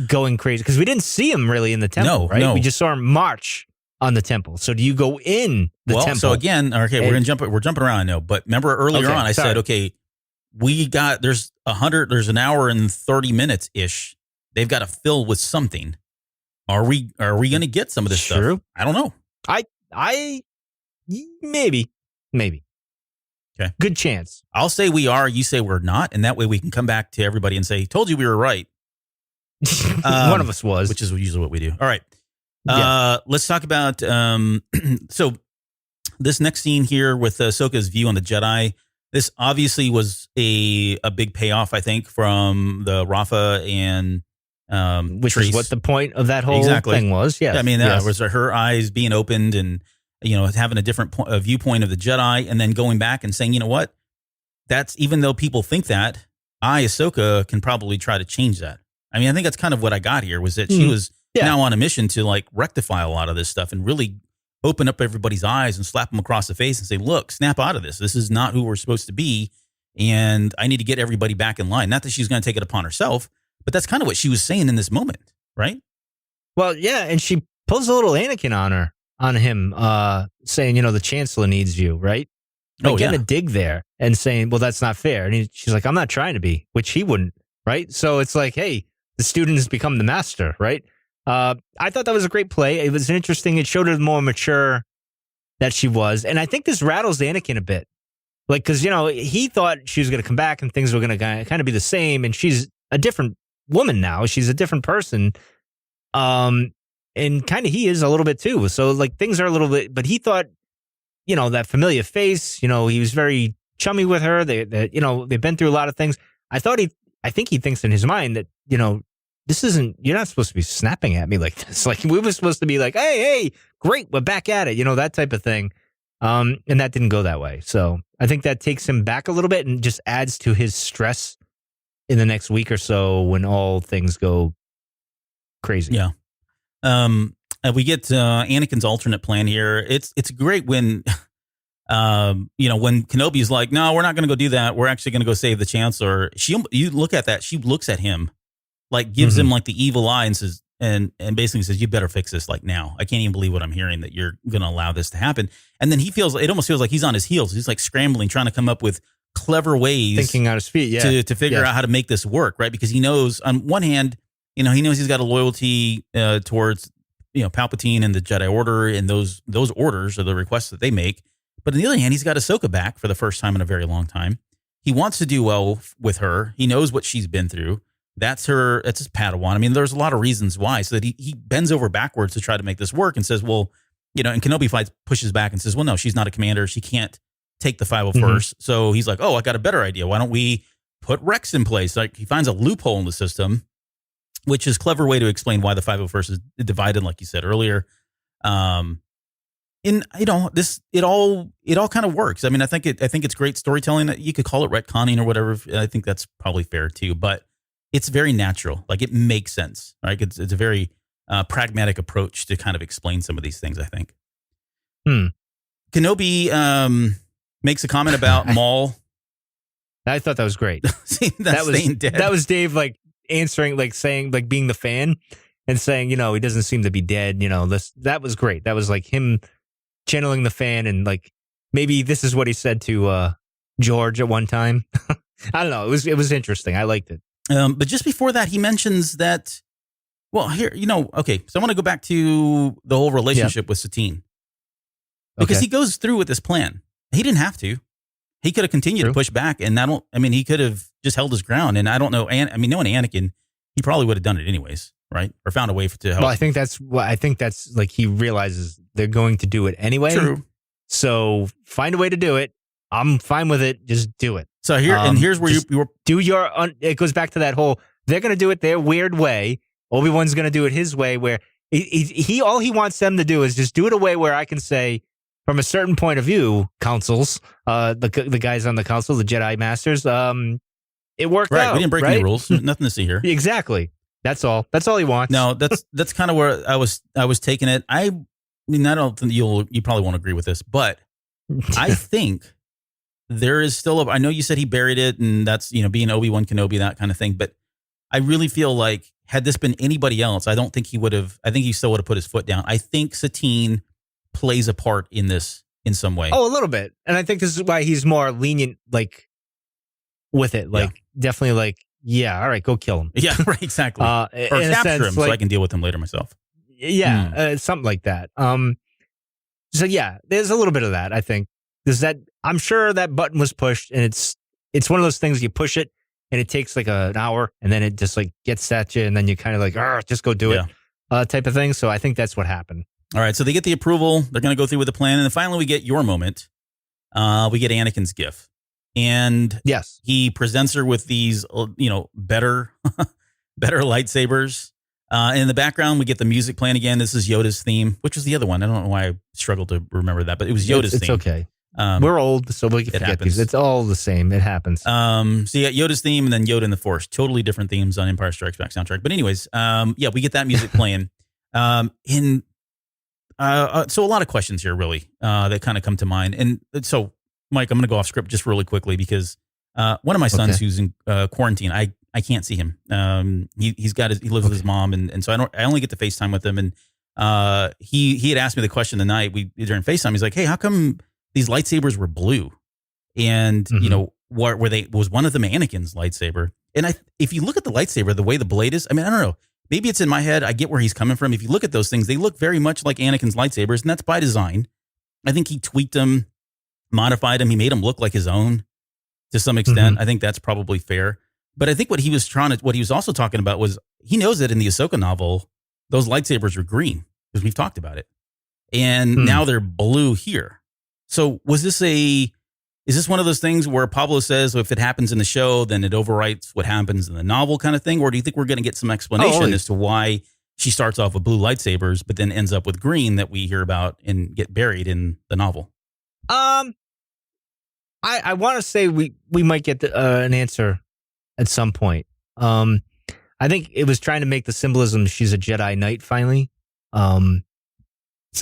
going crazy, because we didn't see him really in the temple, right? No. We just saw him march on the temple. So do you go in the temple? So again, okay, we're jumping around, I know, but remember earlier on I said, okay, there's an hour and 30 minutes ish. They've got to fill with something. Are we going to get some of this stuff? I don't know. I maybe. Okay. Good chance. I'll say we are, you say we're not, and that way we can come back to everybody and say, told you we were right. One of us was. Which is usually what we do. All right. Let's talk about so this next scene here with Ahsoka's view on the Jedi. This obviously was a big payoff, I think, from the Rafa and which Trace. is what the point of that whole Exactly. thing was. Yes. I mean, yes. was her eyes being opened and, having a different viewpoint of the Jedi, and then going back and saying, you know what? That's, even though people think that, Ahsoka can probably try to change that. I mean, I think that's kind of what I got here, was that she was now on a mission to like rectify a lot of this stuff and really open up everybody's eyes and slap them across the face and say, look, snap out of this. This is not who we're supposed to be. And I need to get everybody back in line. Not that she's going to take it upon herself, but that's kind of what she was saying in this moment, right? Well, yeah. And she pulls a little Anakin on him, saying, the Chancellor needs you, right? Like getting a dig there and saying, well, that's not fair. And she's like, I'm not trying to be, which he wouldn't, right? So it's like, hey, the student has become the master, right? I thought that was a great play. It was interesting. It showed her more mature that she was. And I think this rattles Anakin a bit. Like, because, he thought she was going to come back and things were going to kind of be the same. And she's a different woman now. She's a different person. And kind of he is a little bit too. So, like, things are a little bit, but he thought, that familiar face, he was very chummy with her. They've been through a lot of things. I think he thinks in his mind that, this isn't, you're not supposed to be snapping at me like this. Like, we were supposed to be like, hey, great, we're back at it, that type of thing. And that didn't go that way. So I think that takes him back a little bit and just adds to his stress in the next week or so when all things go crazy. Yeah. We get Anakin's alternate plan here. It's great when, when Kenobi's like, no, we're not going to go do that. We're actually going to go save the Chancellor. You look at that. She looks at him, like gives him like the evil eye and says, and basically says, you better fix this like now. I can't even believe what I'm hearing, that you're going to allow this to happen. And then it almost feels like he's on his heels. He's like scrambling, trying to come up with clever ways, thinking on his feet, to figure out how to make this work, right? Because he knows, on one hand, he knows he's got a loyalty towards Palpatine and the Jedi Order, and those orders are the requests that they make. But on the other hand, he's got Ahsoka back for the first time in a very long time. He wants to do well with her. He knows what she's been through. That's his Padawan. I mean, there's a lot of reasons why. So that he bends over backwards to try to make this work and says, well, and Kenobi pushes back and says, well, no, she's not a commander. She can't take the 501st. So he's like, oh, I got a better idea. Why don't we put Rex in place? Like, he finds a loophole in the system, which is a clever way to explain why the 501st is divided, like you said earlier. It all kind of works. I mean, I think it's great storytelling. You could call it retconning or whatever. I think that's probably fair too, but it's very natural. Like, it makes sense, right? It's a very pragmatic approach to kind of explain some of these things, I think. Kenobi makes a comment about Maul. I thought that was great. See, that was Dave, like, answering, like, saying, like, being the fan and saying, he doesn't seem to be dead. That was great. That was like him channeling the fan, and like, maybe this is what he said to George at one time. I don't know. It was interesting. I liked it. But just before that, he mentions that, well, here, okay. So I want to go back to the whole relationship with Satine, because he goes through with this plan. He didn't have to. He could have continued to push back, and he could have just held his ground. And I don't know. Knowing Anakin, he probably would have done it anyways, right? Or found a way to help. Well, I think that's like, he realizes they're going to do it anyway. True. So find a way to do it. I'm fine with it. Just do it. So here's where you were. Do it goes back to that whole, they're going to do it their weird way. Obi-Wan's going to do it his way, where he all he wants them to do is just do it a way where I can say, from a certain point of view, councils, the guys on the council, the Jedi Masters, it worked out. We didn't break any rules. There's nothing to see here. Exactly. That's all. That's all he wants. No, that's kind of where I was taking it. I mean, I don't think you probably won't agree with this, but I think there is still I know you said he buried it, and that's, being Obi-Wan Kenobi, that kind of thing. But I really feel like, had this been anybody else, I don't think he would have. I think he still would have put his foot down. I think Satine plays a part in this in some way. Oh, a little bit. And I think this is why he's more lenient, like, with it. Like, definitely, like, yeah, all right, go kill him. Yeah, right, exactly. Or capture him, so I can deal with him later myself. Yeah, something like that. So yeah, there's a little bit of that, I think. I'm sure that button was pushed, and it's one of those things, you push it and it takes like an hour, and then it just like gets at you, and then you kind of like, just go do it, type of thing. So I think that's what happened. All right, so they get the approval. They're going to go through with the plan, and then finally we get your moment. We get Anakin's gift. And Yes. he presents her with these, better lightsabers. In the background, we get the music playing again. This is Yoda's theme, which was the other one. I don't know why I struggled to remember that, but it was Yoda's theme. It's okay. We're old, so we can forget these. It's all the same. It happens. So you got Yoda's theme and then Yoda and the Force. Totally different themes on Empire Strikes Back soundtrack. But anyways, we get that music playing. So a lot of questions here, really, that kind of come to mind. And so, Mike, I'm going to go off script just really quickly because one of my sons who's in quarantine, I can't see him. He lives with his mom, and so I only get to FaceTime with him. And he had asked me the question the night during FaceTime. He's like, "Hey, how come these lightsabers were blue?" And was one of them Anakin's lightsaber? And if you look at the lightsaber, the way the blade is, I mean, I don't know. Maybe it's in my head. I get where he's coming from. If you look at those things, they look very much like Anakin's lightsabers, and that's by design. I think he tweaked them, modified them. He made them look like his own to some extent. I think that's probably fair. But I think what he was also talking about was he knows that in the Ahsoka novel, those lightsabers were green because we've talked about it. And now they're blue here. So is this one of those things where Pablo says, well, if it happens in the show, then it overwrites what happens in the novel kind of thing? Or do you think we're going to get some explanation as to why she starts off with blue lightsabers, but then ends up with green that we hear about and get buried in the novel? I want to say we might get an answer at some point. I think it was trying to make the symbolism she's a Jedi Knight finally, so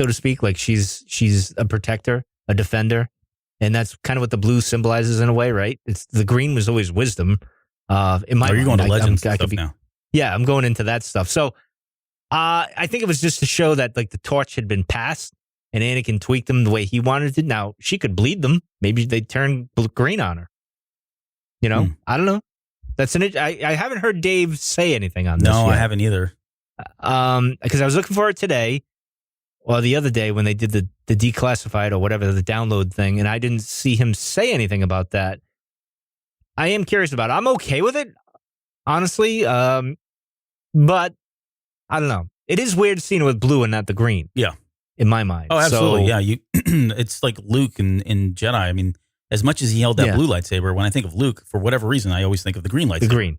to speak. Like she's a protector, a defender. And that's kind of what the blue symbolizes in a way, right? It's the green was always wisdom. In my you're going to Legends stuff now. Yeah, I'm going into that stuff. So I think it was just to show that like the torch had been passed and Anakin tweaked them the way he wanted it. Now, she could bleed them. Maybe they'd turn green on her. I don't know. I haven't heard Dave say anything on this No, yet. I haven't either. Because I was looking for it today. Well, the other day when they did the declassified or whatever, the download thing, and I didn't see him say anything about that. I am curious about it. I'm okay with it, honestly. But I don't know. It is weird seeing it with blue and not the green. Yeah. In my mind. Oh, absolutely. Yeah. It's like Luke in Jedi. I mean, as much as he held that blue lightsaber, when I think of Luke, for whatever reason, I always think of the green lightsaber. The green.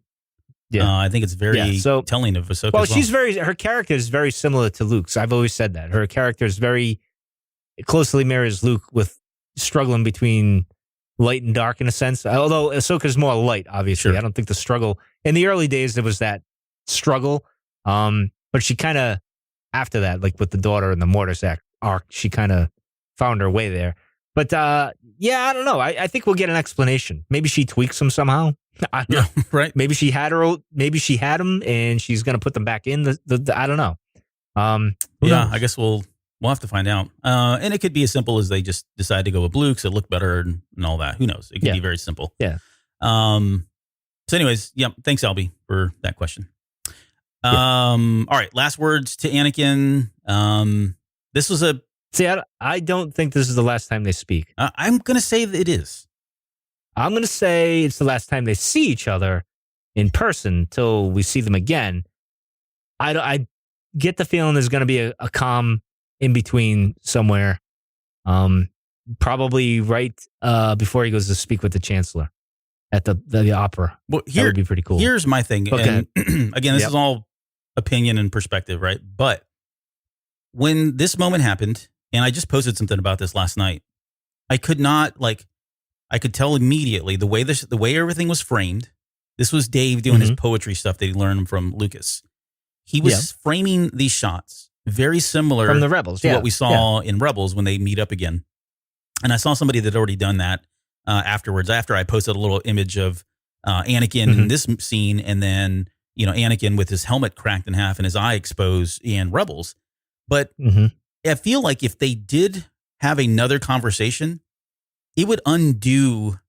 Yeah. I think it's very telling of Ahsoka. Well, her character is very similar to Luke's. I've always said that. Her character is very closely mirrors Luke with struggling between light and dark in a sense. Although Ahsoka's more light, obviously. Sure. I don't think the struggle in the early days, there was that struggle. But she kind of, after that, like with the daughter and the Mortis arc, she kind of found her way there. But I don't know. I think we'll get an explanation. Maybe she tweaks them somehow. I don't know. Right. Maybe she had them and she's going to put them back in. I don't know. I guess we'll have to find out. And it could be as simple as they just decide to go with blue because it looked better and all that. Who knows? It could be very simple. Yeah. So anyways, thanks, Albie, for that question. All right. Last words to Anakin. This was See, I don't think this is the last time they speak. I'm going to say that it is. I'm going to say it's the last time they see each other in person till we see them again. I get the feeling there's going to be a calm in between somewhere. Probably right before he goes to speak with the Chancellor at the opera. Well, that would be pretty cool. Here's my thing. Okay. And again, this is all opinion and perspective, right? But when this moment happened, and I just posted something about this last night, I could tell immediately the way everything was framed. This was Dave doing his poetry stuff that he learned from Lucas. He was framing these shots very similar from the Rebels to what we saw in Rebels when they meet up again. And I saw somebody that had already done that afterwards. After I posted a little image of Anakin in this scene, and then Anakin with his helmet cracked in half and his eye exposed in Rebels. But I feel like if they did have another conversation, it would undo,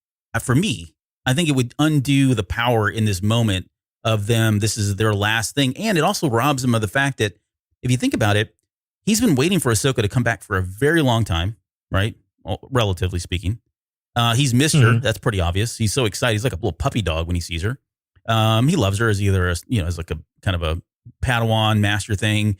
for me, I think it would undo the power in this moment of them. This is their last thing. And it also robs them of the fact that, if you think about it, he's been waiting for Ahsoka to come back for a very long time, right? Well, relatively speaking. He's missed her. That's pretty obvious. He's so excited. He's like a little puppy dog when he sees her. He loves her as either, as like a kind of a Padawan master thing,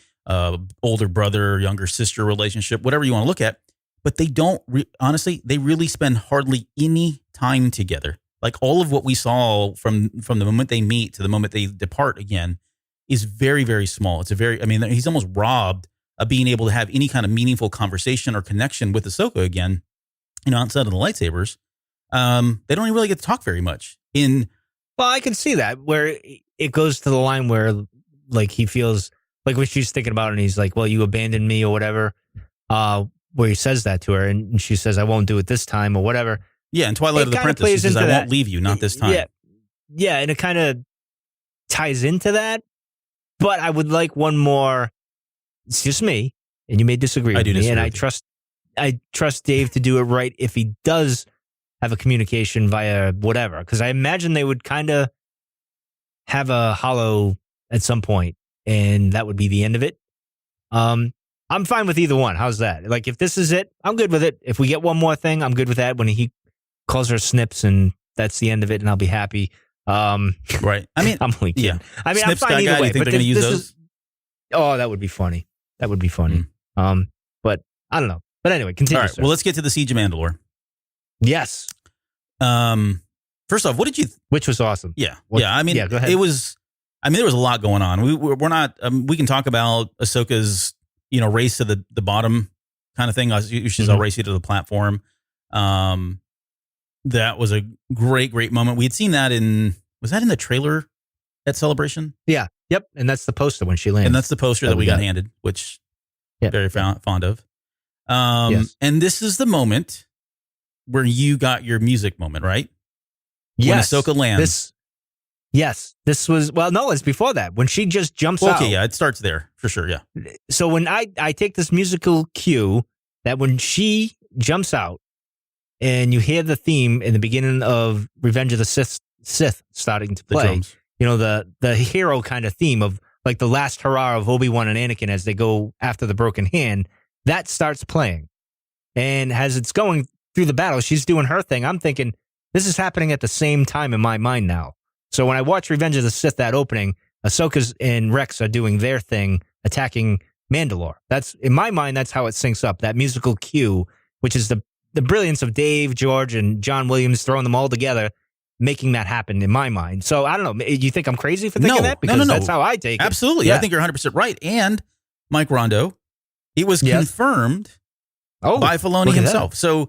older brother, younger sister relationship, whatever you want to look at. but they don't honestly. They really spend hardly any time together. Like all of what we saw from the moment they meet to the moment they depart again is very, very small. It's he's almost robbed of being able to have any kind of meaningful conversation or connection with Ahsoka again. Outside of the lightsabers, they don't even really get to talk very much. Well, I can see that where it goes to the line where like he feels like what she's thinking about, and he's like, "Well, you abandoned me" or whatever. Where he says that to her, and she says, "I won't do it this time" or whatever. Yeah, in Twilight of the Princess, she says, "I won't leave you, not this time." Yeah, and it kind of ties into that. But I would like one more. It's just me, and you may disagree with me, and I trust Dave to do it right if he does have a communication via whatever, because I imagine they would kind of have a hollow at some point, and that would be the end of it. I'm fine with either one. How's that? Like, if this is it, I'm good with it. If we get one more thing, I'm good with that. When he calls her Snips, and that's the end of it, and I'll be happy. Right. I mean, I'm only kidding. Yeah. I mean, Snips I'm fine either way. You think they're going to use those? That would be funny. That would be funny. But I don't know. But anyway, continue. All right. Well, let's get to the Siege of Mandalore. Yes. First off, what did you? Which was awesome. Yeah. I mean, go ahead. It was. I mean, there was a lot going on. We're not. We can talk about Ahsoka's, race to the bottom kind of thing. She's I'll race you to the platform. That was a great moment. We had seen that was that in the trailer at Celebration? Yeah. Yep. And that's the poster when she lands. And that's the poster that we got handed, which very fond of. Yes. And this is the moment where you got your music moment, right? Yes. When Ahsoka lands. This was, well, no, it's before that. When she just jumps out. Okay, yeah, it starts there for sure, yeah. So when I take this musical cue that when she jumps out and you hear the theme in the beginning of Revenge of the Sith starting to play, the hero kind of theme of like the last hurrah of Obi-Wan and Anakin as they go after the broken hand, that starts playing. And as it's going through the battle, she's doing her thing. I'm thinking, this is happening at the same time in my mind now. So when I watch Revenge of the Sith, that opening, Ahsoka's and Rex are doing their thing, attacking Mandalore. That's, in my mind, that's how it syncs up. That musical cue, which is the brilliance of Dave, George, and John Williams throwing them all together, making that happen in my mind. So I don't know. You think I'm crazy for thinking that? Because that's how I take it. Absolutely. Yeah. I think you're 100% right. And Mike Rondo, it was confirmed by Filoni himself. So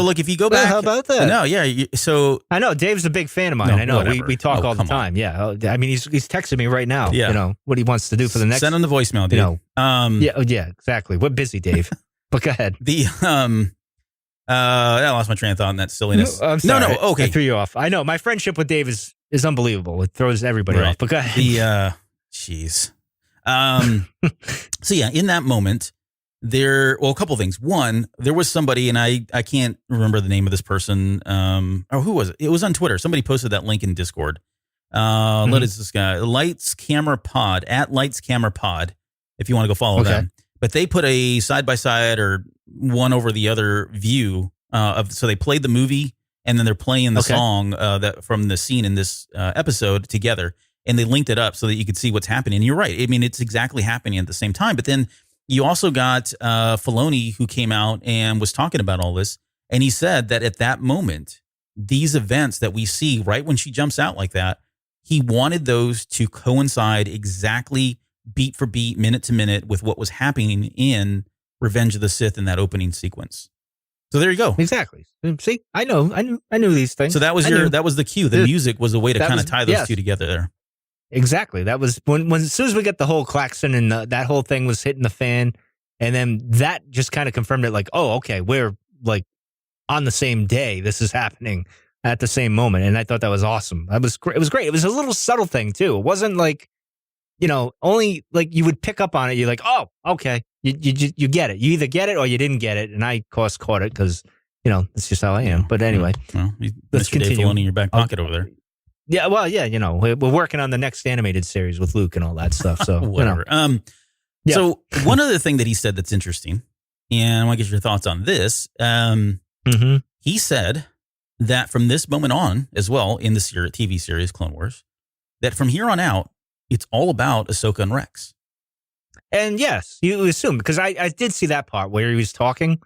look, if you go back, how about that? No, yeah. So I know Dave's a big fan of mine. No, I know whatever. we talk all the time. On. Yeah, I mean he's texting me right now. Yeah. What he wants to do for the next. Send him the voicemail, Dave. Yeah, exactly. We're busy, Dave. But go ahead. I lost my train of thought in that silliness. I'm sorry. No, okay. I threw you off. I know my friendship with Dave is unbelievable. It throws everybody off. But go ahead. Jeez. So yeah, in that moment. A couple things. One, there was somebody, and I can't remember the name of this person. Who was it? It was on Twitter. Somebody posted that link in Discord. What is this guy? Lights Camera Pod, at Lights Camera Pod, if you want to go follow them. But they put a side-by-side or one over the other view so they played the movie and then they're playing the song that from the scene in this episode together, and they linked it up so that you could see what's happening. And you're right. I mean, it's exactly happening at the same time. But then you also got Filoni, who came out and was talking about all this. And he said that at that moment, these events that we see right when she jumps out like that, he wanted those to coincide exactly beat for beat, minute to minute with what was happening in Revenge of the Sith in that opening sequence. So there you go. Exactly. See, I knew these things. So that was that was the cue. The music was a way to kind of tie those two together there. Exactly. That was when as soon as we get the whole klaxon and that whole thing was hitting the fan, and then that just kind of confirmed it. Like, oh, okay, we're like on the same day. This is happening at the same moment, and I thought that was awesome. That was great. It was great. It was a little subtle thing too. It wasn't like, only like you would pick up on it. You're like, oh, okay, you get it. You either get it or you didn't get it, and I of course caught it because that's just how I am. But anyway, let's continue. Dave Filoni in your back pocket over there. Yeah, well, yeah, we're working on the next animated series with Luke and all that stuff. So whatever. So one other thing that he said that's interesting, and I want to get your thoughts on this. He said that from this moment on, as well in the TV series Clone Wars, that from here on out, it's all about Ahsoka and Rex. And yes, you assume, because I did see that part where he was talking,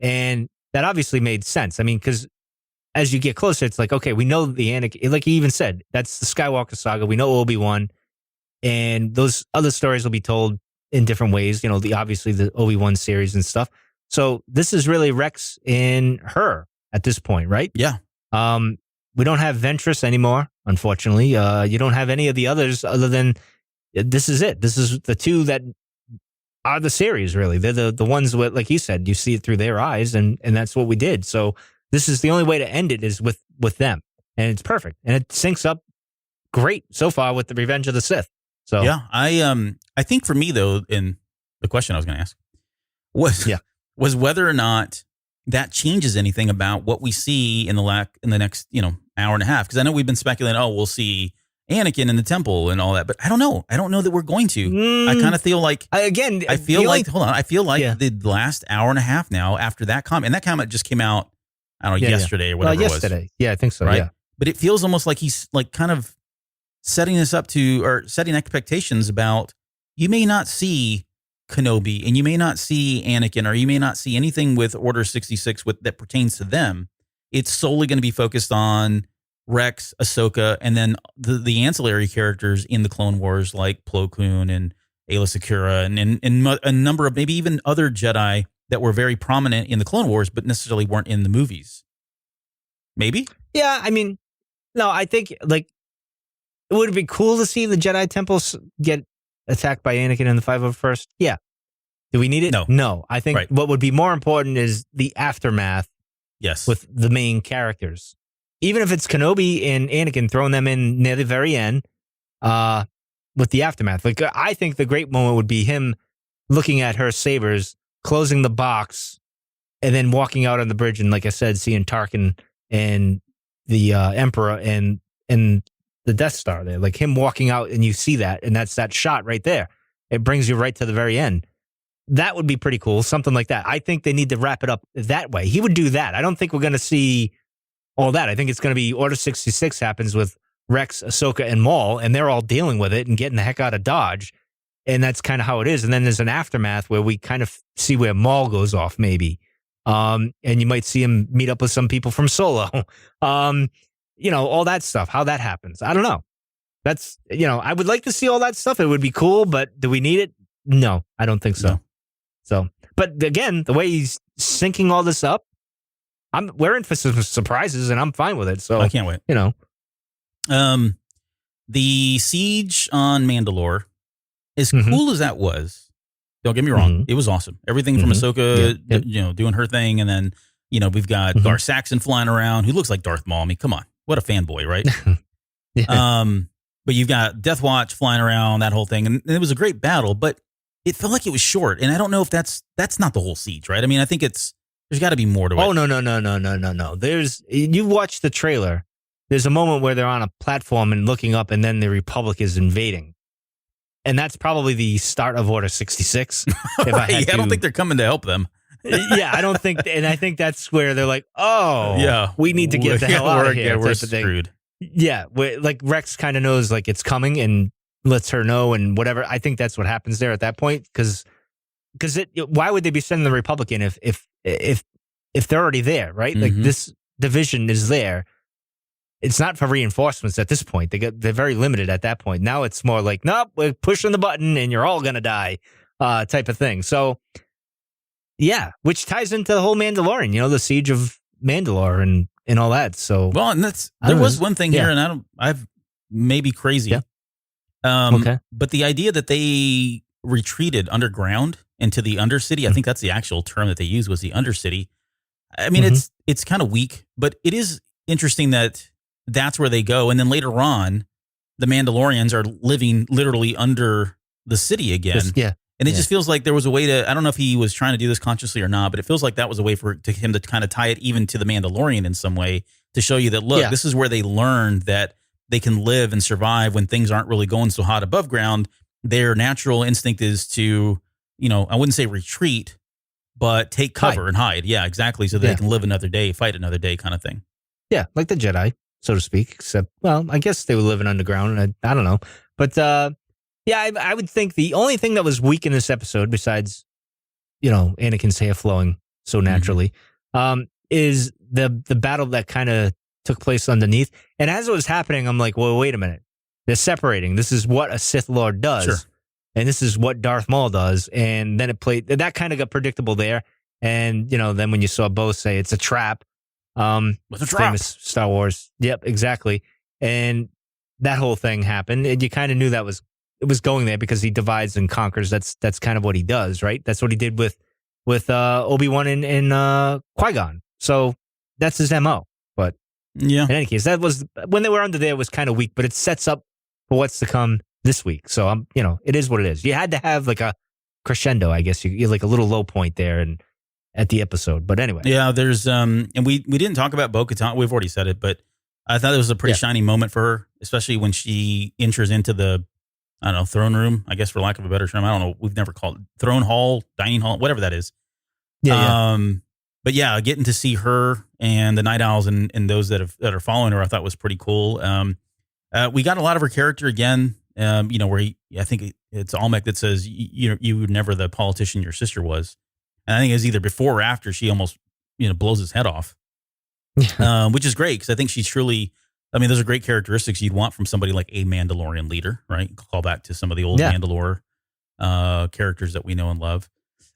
And that obviously made sense. I mean, because as you get closer, it's like, okay, we know the Anakin, like he even said, that's the Skywalker saga. We know Obi-Wan, and those other stories will be told in different ways. Obviously the Obi-Wan series and stuff. So this is really Rex and her at this point, right? Yeah. We don't have Ventress anymore, unfortunately. You don't have any of the others other than this is it. This is the two that are the series, really. They're the ones with, like you said, you see it through their eyes, and that's what we did. So this is the only way to end it is with them. And it's perfect. And it syncs up great so far with the Revenge of the Sith. So yeah, I think for me though, in the question I was going to ask was whether or not that changes anything about what we see in the next hour and a half. Because I know we've been speculating, we'll see Anakin in the temple and all that, but I don't know. I don't know that we're going to. I kind of feel like I feel like the last hour and a half now after that comment, and that comment just came out, I don't know, yesterday or whatever it was. Yesterday. Yeah, I think so. Right? Yeah. But it feels almost like he's like kind of setting us up to, or setting expectations about, you may not see Kenobi and you may not see Anakin, or you may not see anything with Order 66 that pertains to them. It's solely going to be focused on Rex, Ahsoka, and then the ancillary characters in the Clone Wars like Plo Koon and Aayla Secura and a number of maybe even other Jedi that were very prominent in the Clone Wars but necessarily weren't in the movies. Maybe? Yeah, I mean, no, I think like it would be cool to see the Jedi temples get attacked by Anakin in the 501st. Yeah. Do we need it? No. I think what would be more important is the aftermath. Yes. With the main characters. Even if it's Kenobi and Anakin, throwing them in near the very end with the aftermath. Like, I think the great moment would be him looking at her sabers, closing the box, and then walking out on the bridge and, like I said, seeing Tarkin and the Emperor and the Death Star there. Like him walking out and you see that, and that's that shot right there. It brings you right to the very end. That would be pretty cool, something like that. I think they need to wrap it up that way. He would do that. I don't think we're going to see all that. I think it's going to be Order 66 happens with Rex, Ahsoka, and Maul, and they're all dealing with it and getting the heck out of Dodge. And that's kind of how it is. And then there's an aftermath where we kind of see where Maul goes off, maybe. And you might see him meet up with some people from Solo. All that stuff, how that happens. I don't know. That's, I would like to see all that stuff. It would be cool, but do we need it? No, I don't think so. No. So, but again, the way he's syncing all this up, we're in for some surprises, and I'm fine with it. So I can't wait. The siege on Mandalore, as cool as that was, don't get me wrong, it was awesome. Everything from Ahsoka, doing her thing, and then we've got Darth Saxon flying around, who looks like Darth Maul. I mean, come on, what a fanboy, right? But you've got Death Watch flying around, that whole thing, and it was a great battle, but it felt like it was short, and I don't know if that's not the whole siege, right? I mean, I think there's got to be more to it. Oh, no. You watch the trailer. There's a moment where they're on a platform and looking up, and then the Republic is invading. And that's probably the start of Order 66. I don't think they're coming to help them. I don't think, and I think that's where they're like, we need to get the hell out of here. We're screwed. Yeah, like Rex kind of knows like it's coming and lets her know and whatever. I think that's what happens there at that point because why would they be sending the Republic in if they're already there, right? Like this division is there. It's not for reinforcements at this point. They're very limited at that point. Now it's more like, nope, we're pushing the button and you're all gonna die, type of thing. So yeah, which ties into the whole Mandalorian, the Siege of Mandalore and all that. So well, and there was one thing here, and I've maybe crazy. Yeah. Okay. But the idea that they retreated underground into the Undercity, I think that's the actual term that they used, was the Undercity. I mean, it's kind of weak, but it is interesting that that's where they go. And then later on, the Mandalorians are living literally under the city again. And it just feels like there was a way to, I don't know if he was trying to do this consciously or not, but it feels like that was a way for him to kind of tie it even to the Mandalorian in some way to show you that, look, this is where they learned that they can live and survive when things aren't really going so hot above ground. Their natural instinct is to, I wouldn't say retreat, but take cover and hide. Yeah, exactly. So that they can live another day, fight another day kind of thing. Yeah, like the Jedi, so to speak, except, well, I guess they were living underground. I don't know. But, I would think the only thing that was weak in this episode, besides, Anakin's hair flowing so naturally, is the battle that kind of took place underneath. And as it was happening, I'm like, well, wait a minute. They're separating. This is what a Sith Lord does. Sure. And this is what Darth Maul does. And then that kind of got predictable there. And, then when you saw Bo say it's a trap, With a trap. famous Star Wars. Yep, exactly. And that whole thing happened. And you kind of knew it was going there because he divides and conquers. That's kind of what he does, right? That's what he did with Obi-Wan and Qui-Gon. So that's his MO. But yeah, in any case, that was when they were under there, it was kind of weak, but it sets up for what's to come this week. So it is what it is. You had to have like a crescendo, I guess. You like a little low point there and at the episode. But anyway. Yeah, there's and we didn't talk about Bo-Katan. We've already said it, but I thought it was a pretty shining moment for her, especially when she enters into the throne room, I guess, for lack of a better term. I don't know. We've never called it throne hall, dining hall, whatever that is. Yeah. But yeah, getting to see her and the Night Owls and those that are following her, I thought was pretty cool. We got a lot of her character again. Where I think it's Almec that says you were never the politician your sister was, and I think it was either before or after she almost blows his head off, which is great because I think she's truly. I mean, those are great characteristics you'd want from somebody like a Mandalorian leader, right? Call back to some of the old Mandalore characters that we know and love.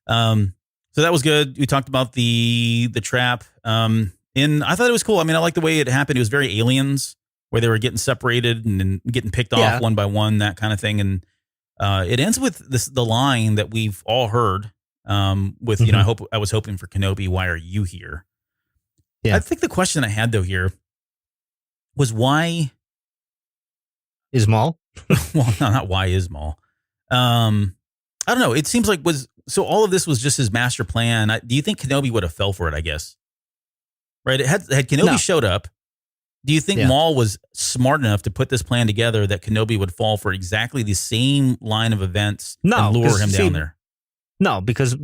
So that was good. We talked about the trap. And I thought it was cool. I mean, I like the way it happened. It was very Aliens, where they were getting separated and then getting picked off one by one, that kind of thing. And it ends with the line that we've all heard with, I was hoping for Kenobi, why are you here? Yeah. I think the question I had, though, here was why is Maul? Well, no, not why is Maul. I don't know. It seems like so all of this was just his master plan. Do you think Kenobi would have fell for it? I guess, right? Had Kenobi showed up, do you think Maul was smart enough to put this plan together that Kenobi would fall for exactly the same line of events and lure him down there? No, because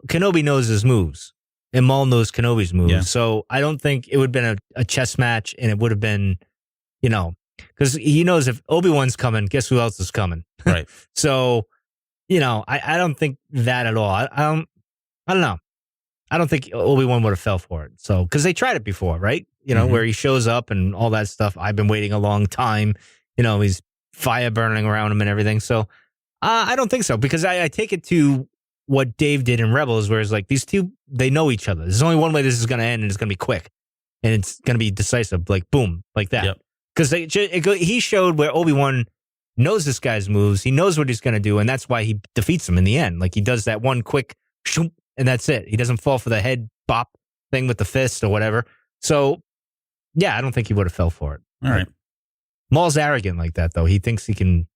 Kenobi knows his moves. And Maul knows Kenobi's moves. Yeah. So I don't think it would have been a chess match, and it would have been, because he knows if Obi-Wan's coming, guess who else is coming? Right. So, I don't think that at all. I don't know. I don't think Obi-Wan would have fell for it. So, because they tried it before, right? Where he shows up and all that stuff. I've been waiting a long time. He's fire burning around him and everything. So I don't think so, because I take it to what Dave did in Rebels, where it's like these two, they know each other. There's only one way this is going to end, and it's going to be quick, and it's going to be decisive, like boom, like that. Because he showed where Obi-Wan knows this guy's moves. He knows what he's going to do, and that's why he defeats him in the end. Like he does that one quick shoop, and that's it. He doesn't fall for the head bop thing with the fist or whatever. So, yeah, I don't think he would have fell for it. All right. Maul's arrogant like that, though. He thinks he can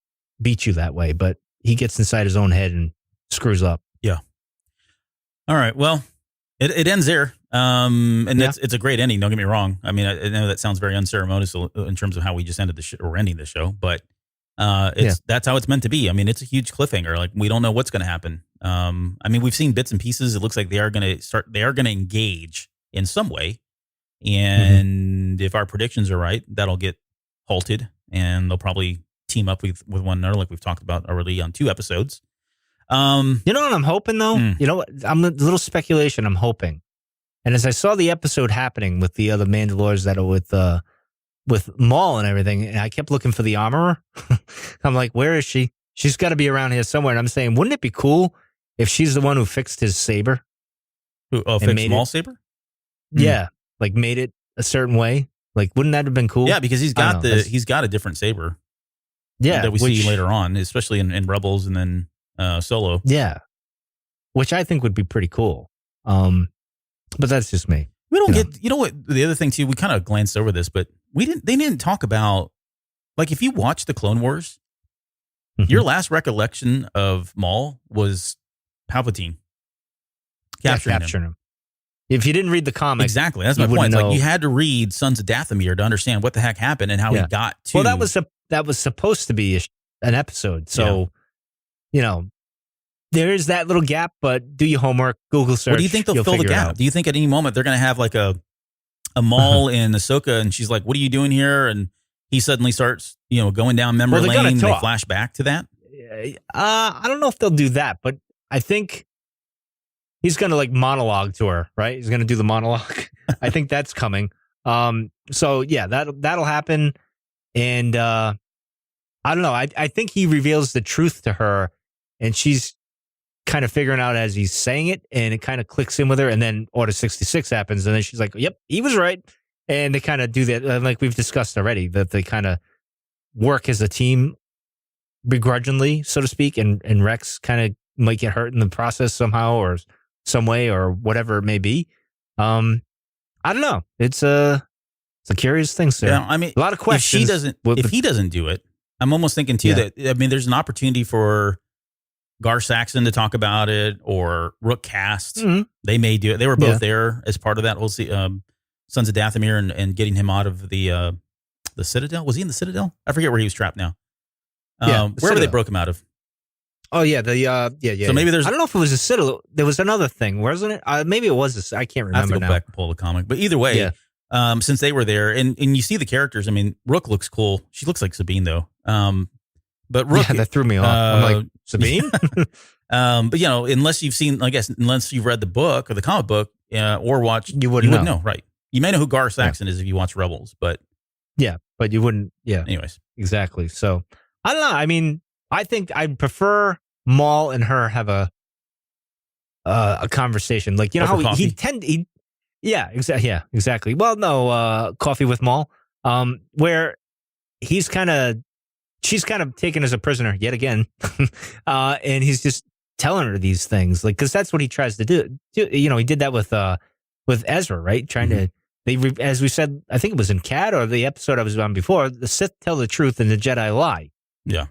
beat you that way, but he gets inside his own head and screws up. Yeah. All right. Well, it ends there. And it's a great ending. Don't get me wrong. I mean, I know that sounds very unceremonious in terms of how we just ended the show or ending the show, but that's how it's meant to be. I mean, it's a huge cliffhanger. Like we don't know what's going to happen. I mean, we've seen bits and pieces. It looks like they are going to engage in some way. And if our predictions are right, that'll get halted and they'll probably team up with one another, like we've talked about already on 2 episodes. You know what I'm hoping, though? You know what? I'm a little speculation. I'm hoping. And as I saw the episode happening with the other Mandalores that are with Maul and everything, and I kept looking for the armorer. I'm like, where is she? She's got to be around here somewhere. And I'm saying, wouldn't it be cool if she's the one who fixed his saber? Fixed Maul's saber? Yeah, like made it a certain way. Like, wouldn't that have been cool? Yeah, because he's got a different saber. Yeah, that we see later on, especially in Rebels and then Solo. Yeah, which I think would be pretty cool. But that's just me. We don't get. You know what? The other thing too, we kind of glanced over this, but they didn't talk about, like, if you watch the Clone Wars, your last recollection of Maul was Palpatine capturing him. If you didn't read the comic, exactly, that's my point. Like, you had to read Sons of Dathomir to understand what the heck happened and how he got to. Well, that was supposed to be an episode. So, there is that little gap. But do your homework, Google search. What do you think they'll fill the gap? Do you think at any moment they're going to have like a Maul in Ahsoka, and she's like, "What are you doing here?" And he suddenly starts, going down memory lane. And they flash back to that. I don't know if they'll do that, but I think he's going to like monologue to her, right? He's going to do the monologue. I think that's coming. So yeah, that'll happen. And I don't know. I think he reveals the truth to her, and she's kind of figuring out as he's saying it, and it kind of clicks in with her. And then Order 66 happens, and then she's like, "Yep, he was right." And they kind of do that, like we've discussed already, that they kind of work as a team begrudgingly, so to speak, and Rex kind of might get hurt in the process somehow or some way or whatever it may be. I don't know. It's a curious thing, sir. Yeah, I mean, a lot of questions. If he doesn't do it, I'm almost thinking too that, I mean, there's an opportunity for Gar Saxon to talk about it, or Rook Cast. Mm-hmm. They may do it. They were both there as part of that whole Sons of Dathomir and getting him out of the Citadel. Was he in the Citadel? I forget where he was trapped now. Wherever they broke him out of. Oh yeah, So maybe there's. I don't know if it was a Citadel. There was another thing, wasn't it? Maybe it was. I can't remember. I have to go now. back and pull the comic. But either way, since they were there, and you see the characters. I mean, Rook looks cool. She looks like Sabine though. But Rook, that threw me off. I'm like, Sabine. But you know, unless you've read the book or the comic book or watched, you wouldn't know, right? You may know who Gar Saxon is if you watch Rebels, but but you wouldn't. Yeah. Anyways, exactly. So I don't know. I mean, I think I'd prefer Maul and her have a conversation. Like, you know how exactly. Well, no, coffee with Maul, where she's kind of taken as a prisoner yet again. And he's just telling her these things, like, cause that's what he tries to do. You know, he did that with Ezra, right? Trying to, as we said, I think it was in Cat or the episode I was on before, the Sith tell the truth and the Jedi lie. Yeah.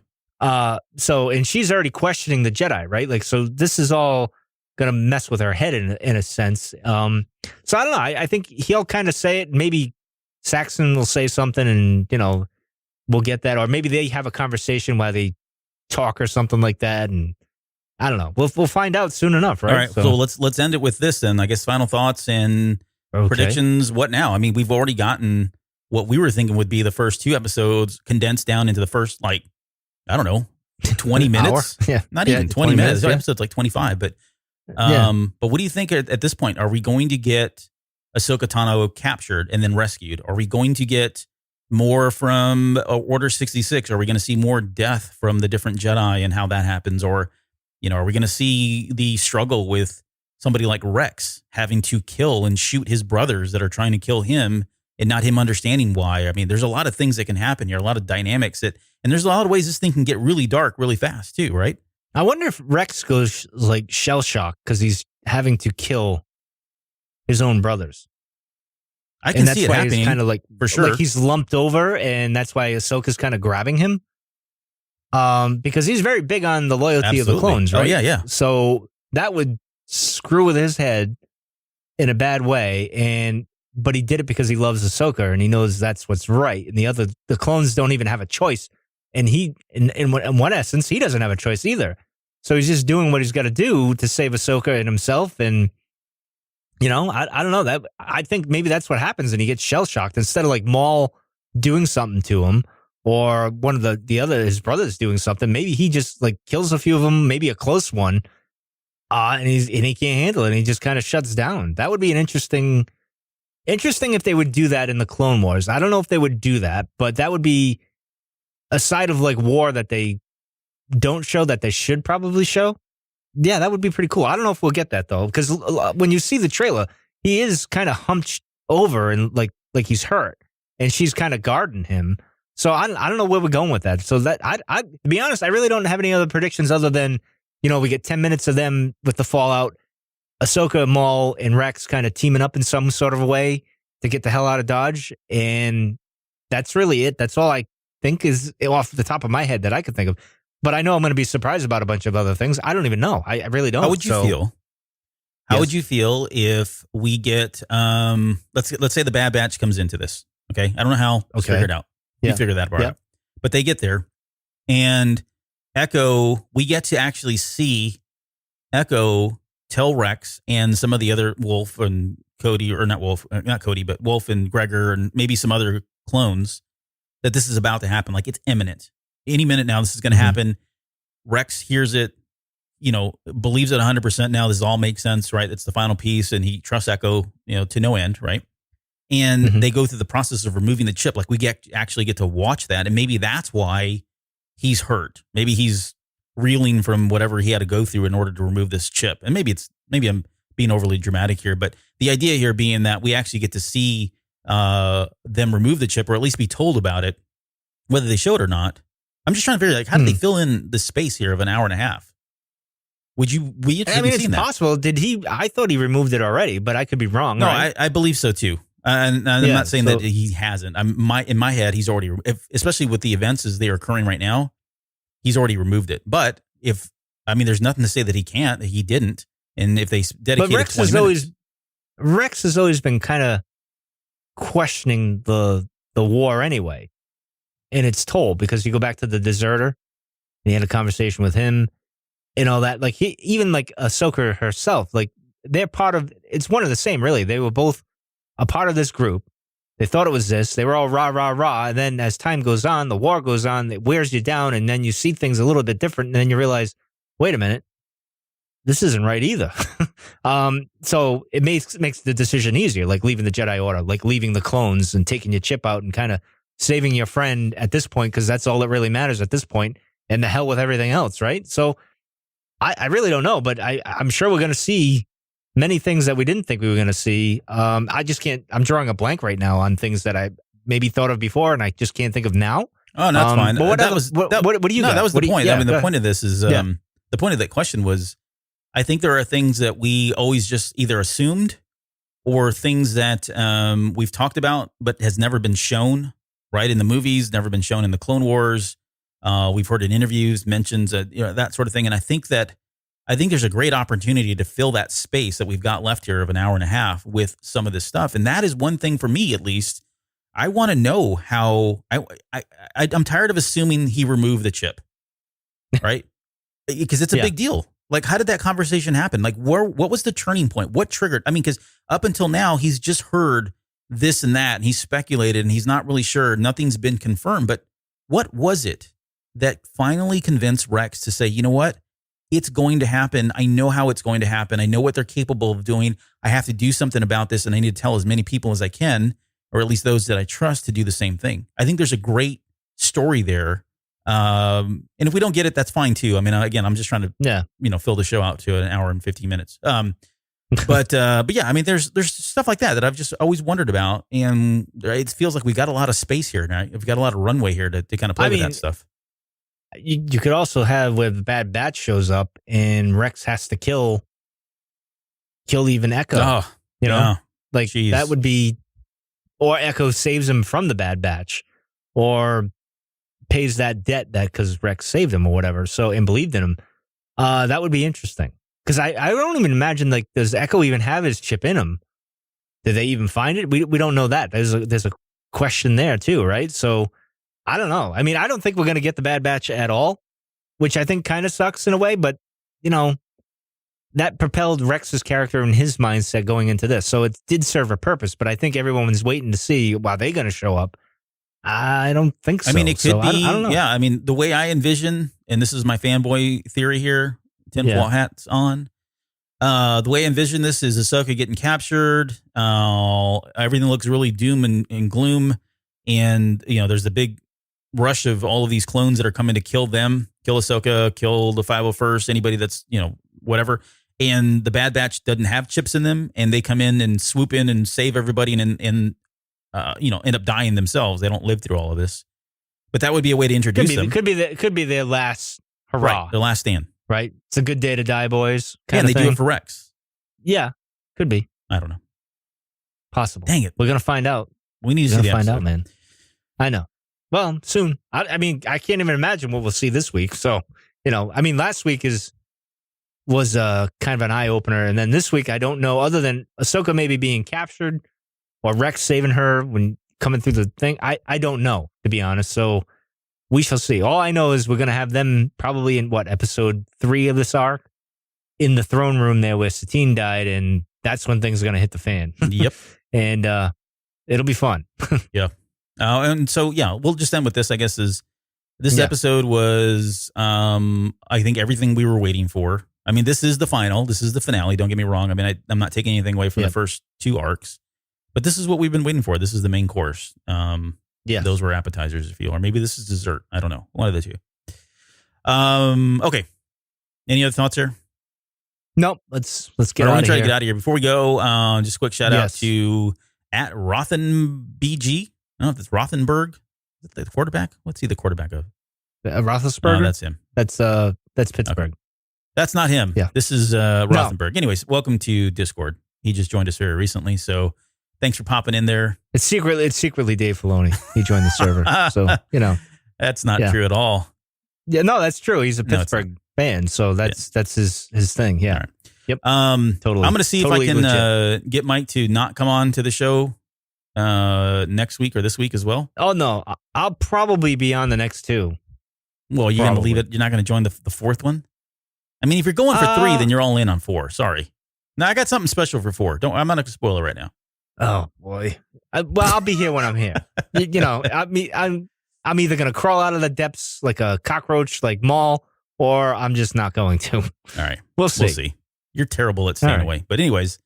So, and she's already questioning the Jedi, right? Like, so this is all going to mess with her head in a sense. So I don't know. I think he'll kind of say it. Maybe Saxon will say something and, you know, we'll get that. Or maybe they have a conversation while they talk or something like that. And I don't know. We'll find out soon enough, right? All right. So let's end it with this then. I guess final thoughts and predictions. What now? I mean, we've already gotten what we were thinking would be the first 2 episodes condensed down into the first, like, I don't know, 20 minutes. Yeah. Not even 20 minutes. The episode's like 25. But but what do you think at this point? Are we going to get Ahsoka Tano captured and then rescued? Are we going to get more from Order 66? Are we going to see more death from the different Jedi and how that happens? Or, you know, are we going to see the struggle with somebody like Rex having to kill and shoot his brothers that are trying to kill him and not him understanding why? I mean, there's a lot of things that can happen here, a lot of dynamics and there's a lot of ways this thing can get really dark really fast too, right? I wonder if Rex goes like shell shock because he's having to kill his own brothers. I can see it happening, kind of like, for sure. Like he's lumped over, and that's why Ahsoka's kind of grabbing him. Because he's very big on the loyalty of the clones, right? Oh, yeah. So that would screw with his head in a bad way, but he did it because he loves Ahsoka, and he knows that's what's right. And the clones don't even have a choice, and in one essence, he doesn't have a choice either. So he's just doing what he's got to do to save Ahsoka and himself, and you know, I don't know. That I think maybe that's what happens, and he gets shell shocked instead of like Maul doing something to him, or one of his brothers doing something. Maybe he just like kills a few of them, maybe a close one, and he can't handle it, and he just kind of shuts down. That would be an interesting if they would do that in the Clone Wars. I don't know if they would do that, but that would be a side of like war that they don't show that they should probably show. Yeah, that would be pretty cool. I don't know if we'll get that though, because when you see the trailer, he is kind of humped over and like he's hurt, and she's kind of guarding him. So I don't know where we're going with that. So that I to be honest, I really don't have any other predictions other than, you know, we get 10 minutes of them with the fallout, Ahsoka, Maul, and Rex kind of teaming up in some sort of a way to get the hell out of Dodge, and that's really it. That's all I think is off the top of my head that I could think of. But I know I'm going to be surprised about a bunch of other things. I don't even know. I really don't. How would you feel? How would you feel if we get, let's say the Bad Batch comes into this, okay? I don't know how it's figured out. You figure that part out. But they get there, and Echo, we get to actually see Echo tell Rex and some of the other Wolf and Cody, or not Cody, but Wolf and Gregor and maybe some other clones, that this is about to happen. Like, it's imminent. Any minute now, this is going to happen. Rex hears it. believes it 100% now. This all makes sense, right? It's the final piece, and he trusts Echo, to no end, right? And they go through the process of removing the chip. Like we actually get to watch that, and maybe that's why he's hurt. Maybe he's reeling from whatever he had to go through in order to remove this chip. And maybe I'm being overly dramatic here, but the idea here being that we actually get to see them remove the chip, or at least be told about it, whether they show it or not. I'm just trying to figure how did they fill in the space here of an hour and a half? Would you be interested in seeing that? It's possible. I thought he removed it already, but I could be wrong. No, right? I believe so too. And I'm not saying that he hasn't. In my head, he's already, especially with the events as they are occurring right now, he's already removed it. But there's nothing to say that he can't, that he didn't. And if they dedicated 20 minutes. Rex has always been kind of questioning the war anyway. And it's told, because you go back to the deserter, and he had a conversation with him and all that. Like even like Ahsoka herself, like they're part of, it's one of the same, really. They were both a part of this group. They thought it was this. They were all rah, rah, rah. And then as time goes on, the war goes on, it wears you down. And then you see things a little bit different. And then you realize, wait a minute, this isn't right either. So it makes the decision easier, like leaving the Jedi Order, like leaving the clones and taking your chip out and kind of saving your friend at this point, because that's all that really matters at this point, and the hell with everything else, right? So I really don't know, but I'm sure we're going to see many things that we didn't think we were going to see. I just can't. I'm drawing a blank right now on things that I maybe thought of before, and I just can't think of now. Oh, no, that's fine. But what do you? No, got? that was the point. Yeah, the point of this is the point of that question was, I think there are things that we always just either assumed, or things that we've talked about but has never been shown, right, in the movies, never been shown in the Clone Wars. We've heard in interviews mentions that sort of thing, and I think there's a great opportunity to fill that space that we've got left here of an hour and a half with some of this stuff. And that is one thing for me, at least. I want to know how. I'm tired of assuming he removed the chip, right? Because it's a big deal. Like, how did that conversation happen? Like, what was the turning point? What triggered? I mean, because up until now, he's just heard this and that, and he's speculated, and he's not really sure. Nothing's been confirmed. But what was it that finally convinced Rex to say, you know what? It's going to happen. I know how it's going to happen. I know what they're capable of doing. I have to do something about this, and I need to tell as many people as I can, or at least those that I trust, to do the same thing. I think there's a great story there. And if we don't get it, that's fine too. I mean, again, I'm just trying to, fill the show out to an hour and 50 minutes. But yeah, I mean, there's stuff like that I've just always wondered about. And it feels like we got a lot of space here now. We've got a lot of runway here to kind of play with that stuff. You could also have where the Bad Batch shows up and Rex has to kill even Echo. Oh, like that would be, or Echo saves him from the Bad Batch, or pays that debt because Rex saved him or whatever. So, and believed in him. That would be interesting. Because I don't even imagine, like, does Echo even have his chip in him? Did they even find it? We don't know that. There's a question there too, right? So I don't know. I mean, I don't think we're going to get the Bad Batch at all, which I think kind of sucks in a way, but that propelled Rex's character and his mindset going into this. So it did serve a purpose, but I think everyone was waiting to see, are they going to show up? I don't think so. I mean, it could be. I don't know. Yeah, I mean, the way I envision, and this is my fanboy theory here, tinfoil hats on. The way I envision this is Ahsoka getting captured. Everything looks really doom and gloom. And, there's the big rush of all of these clones that are coming to kill them, kill Ahsoka, kill the 501st, anybody that's, whatever. And the Bad Batch doesn't have chips in them. And they come in and swoop in and save everybody and end up dying themselves. They don't live through all of this. But that would be a way to introduce them. Could be their last hurrah. Right, their last stand. Right? It's a good day to die, boys. And they do it for Rex. Yeah, could be. I don't know. Possible. Dang it. We're going to find out. We need to find out, man. I know. Well, soon. I mean, I can't even imagine what we'll see this week. So, last week was kind of an eye-opener. And then this week, I don't know, other than Ahsoka maybe being captured or Rex saving her when coming through the thing. I don't know, to be honest. So we shall see. All I know is we're going to have them probably in episode 3 of this arc in the throne room there where Satine died. And that's when things are going to hit the fan. Yep. And it'll be fun. Yeah. And so, we'll just end with this, I guess, is this episode was, I think, everything we were waiting for. I mean, this is the final. This is the finale. Don't get me wrong. I mean, I'm not taking anything away from the first 2 arcs, but this is what we've been waiting for. This is the main course. Those were appetizers, if you will, or maybe this is dessert. I don't know. One of the two. Okay. Any other thoughts here? Nope. Let's get out of here. I want to try to get out of here. Before we go, just a quick shout out to @RothenBG. I don't know if it's Rothenberg. Is it the quarterback? What's he the quarterback of? Roethlisberger? That's him. That's Pittsburgh. Okay. That's not him. Yeah. This is Rothenberg. No. Anyways, welcome to Discord. He just joined us very recently, so thanks for popping in there. It's secretly Dave Filoni. He joined the server, so that's not true at all. Yeah, no, that's true. He's a Pittsburgh fan, so that's his thing. Yeah. Right. Yep. Totally. I'm going to see if I can get Mike to not come on to the show next week or this week as well. Oh no, I'll probably be on the next 2. Well, you're going to leave it. You're not going to join the 4th one. I mean, if you're going for 3, then you're all in on 4. Sorry. Now I got something special for 4. I'm not going to spoil it right now. Oh boy. I'll be here when I'm here. I'm either going to crawl out of the depths like a cockroach, like Maul, or I'm just not going to. All right. We'll see. You're terrible at staying away. But anyways,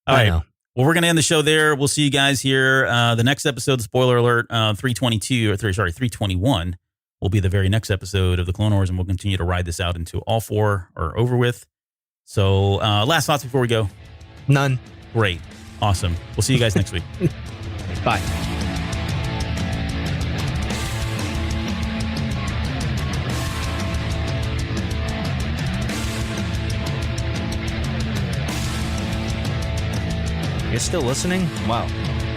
all right. Well, we're going to end the show there. We'll see you guys here. The next episode, spoiler alert, 321 will be the very next episode of the Clone Wars, and we'll continue to ride this out until all 4 are over with. So last thoughts before we go? None. Great. Awesome. We'll see you guys next week. Bye. You're still listening? Wow,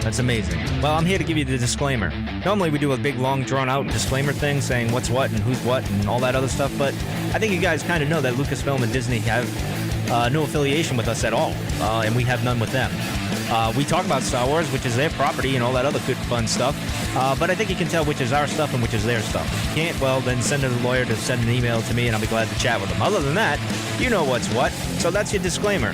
that's amazing. Well, I'm here to give you the disclaimer. Normally we do a big, long, drawn-out disclaimer thing saying what's what and who's what and all that other stuff, but I think you guys kind of know that Lucasfilm and Disney have no affiliation with us at all, and we have none with them. We talk about Star Wars, which is their property and all that other good, fun stuff, but I think you can tell which is our stuff and which is their stuff. If you can't, well, then send a lawyer to send an email to me, and I'll be glad to chat with them. Other than that, you know what's what, so that's your disclaimer.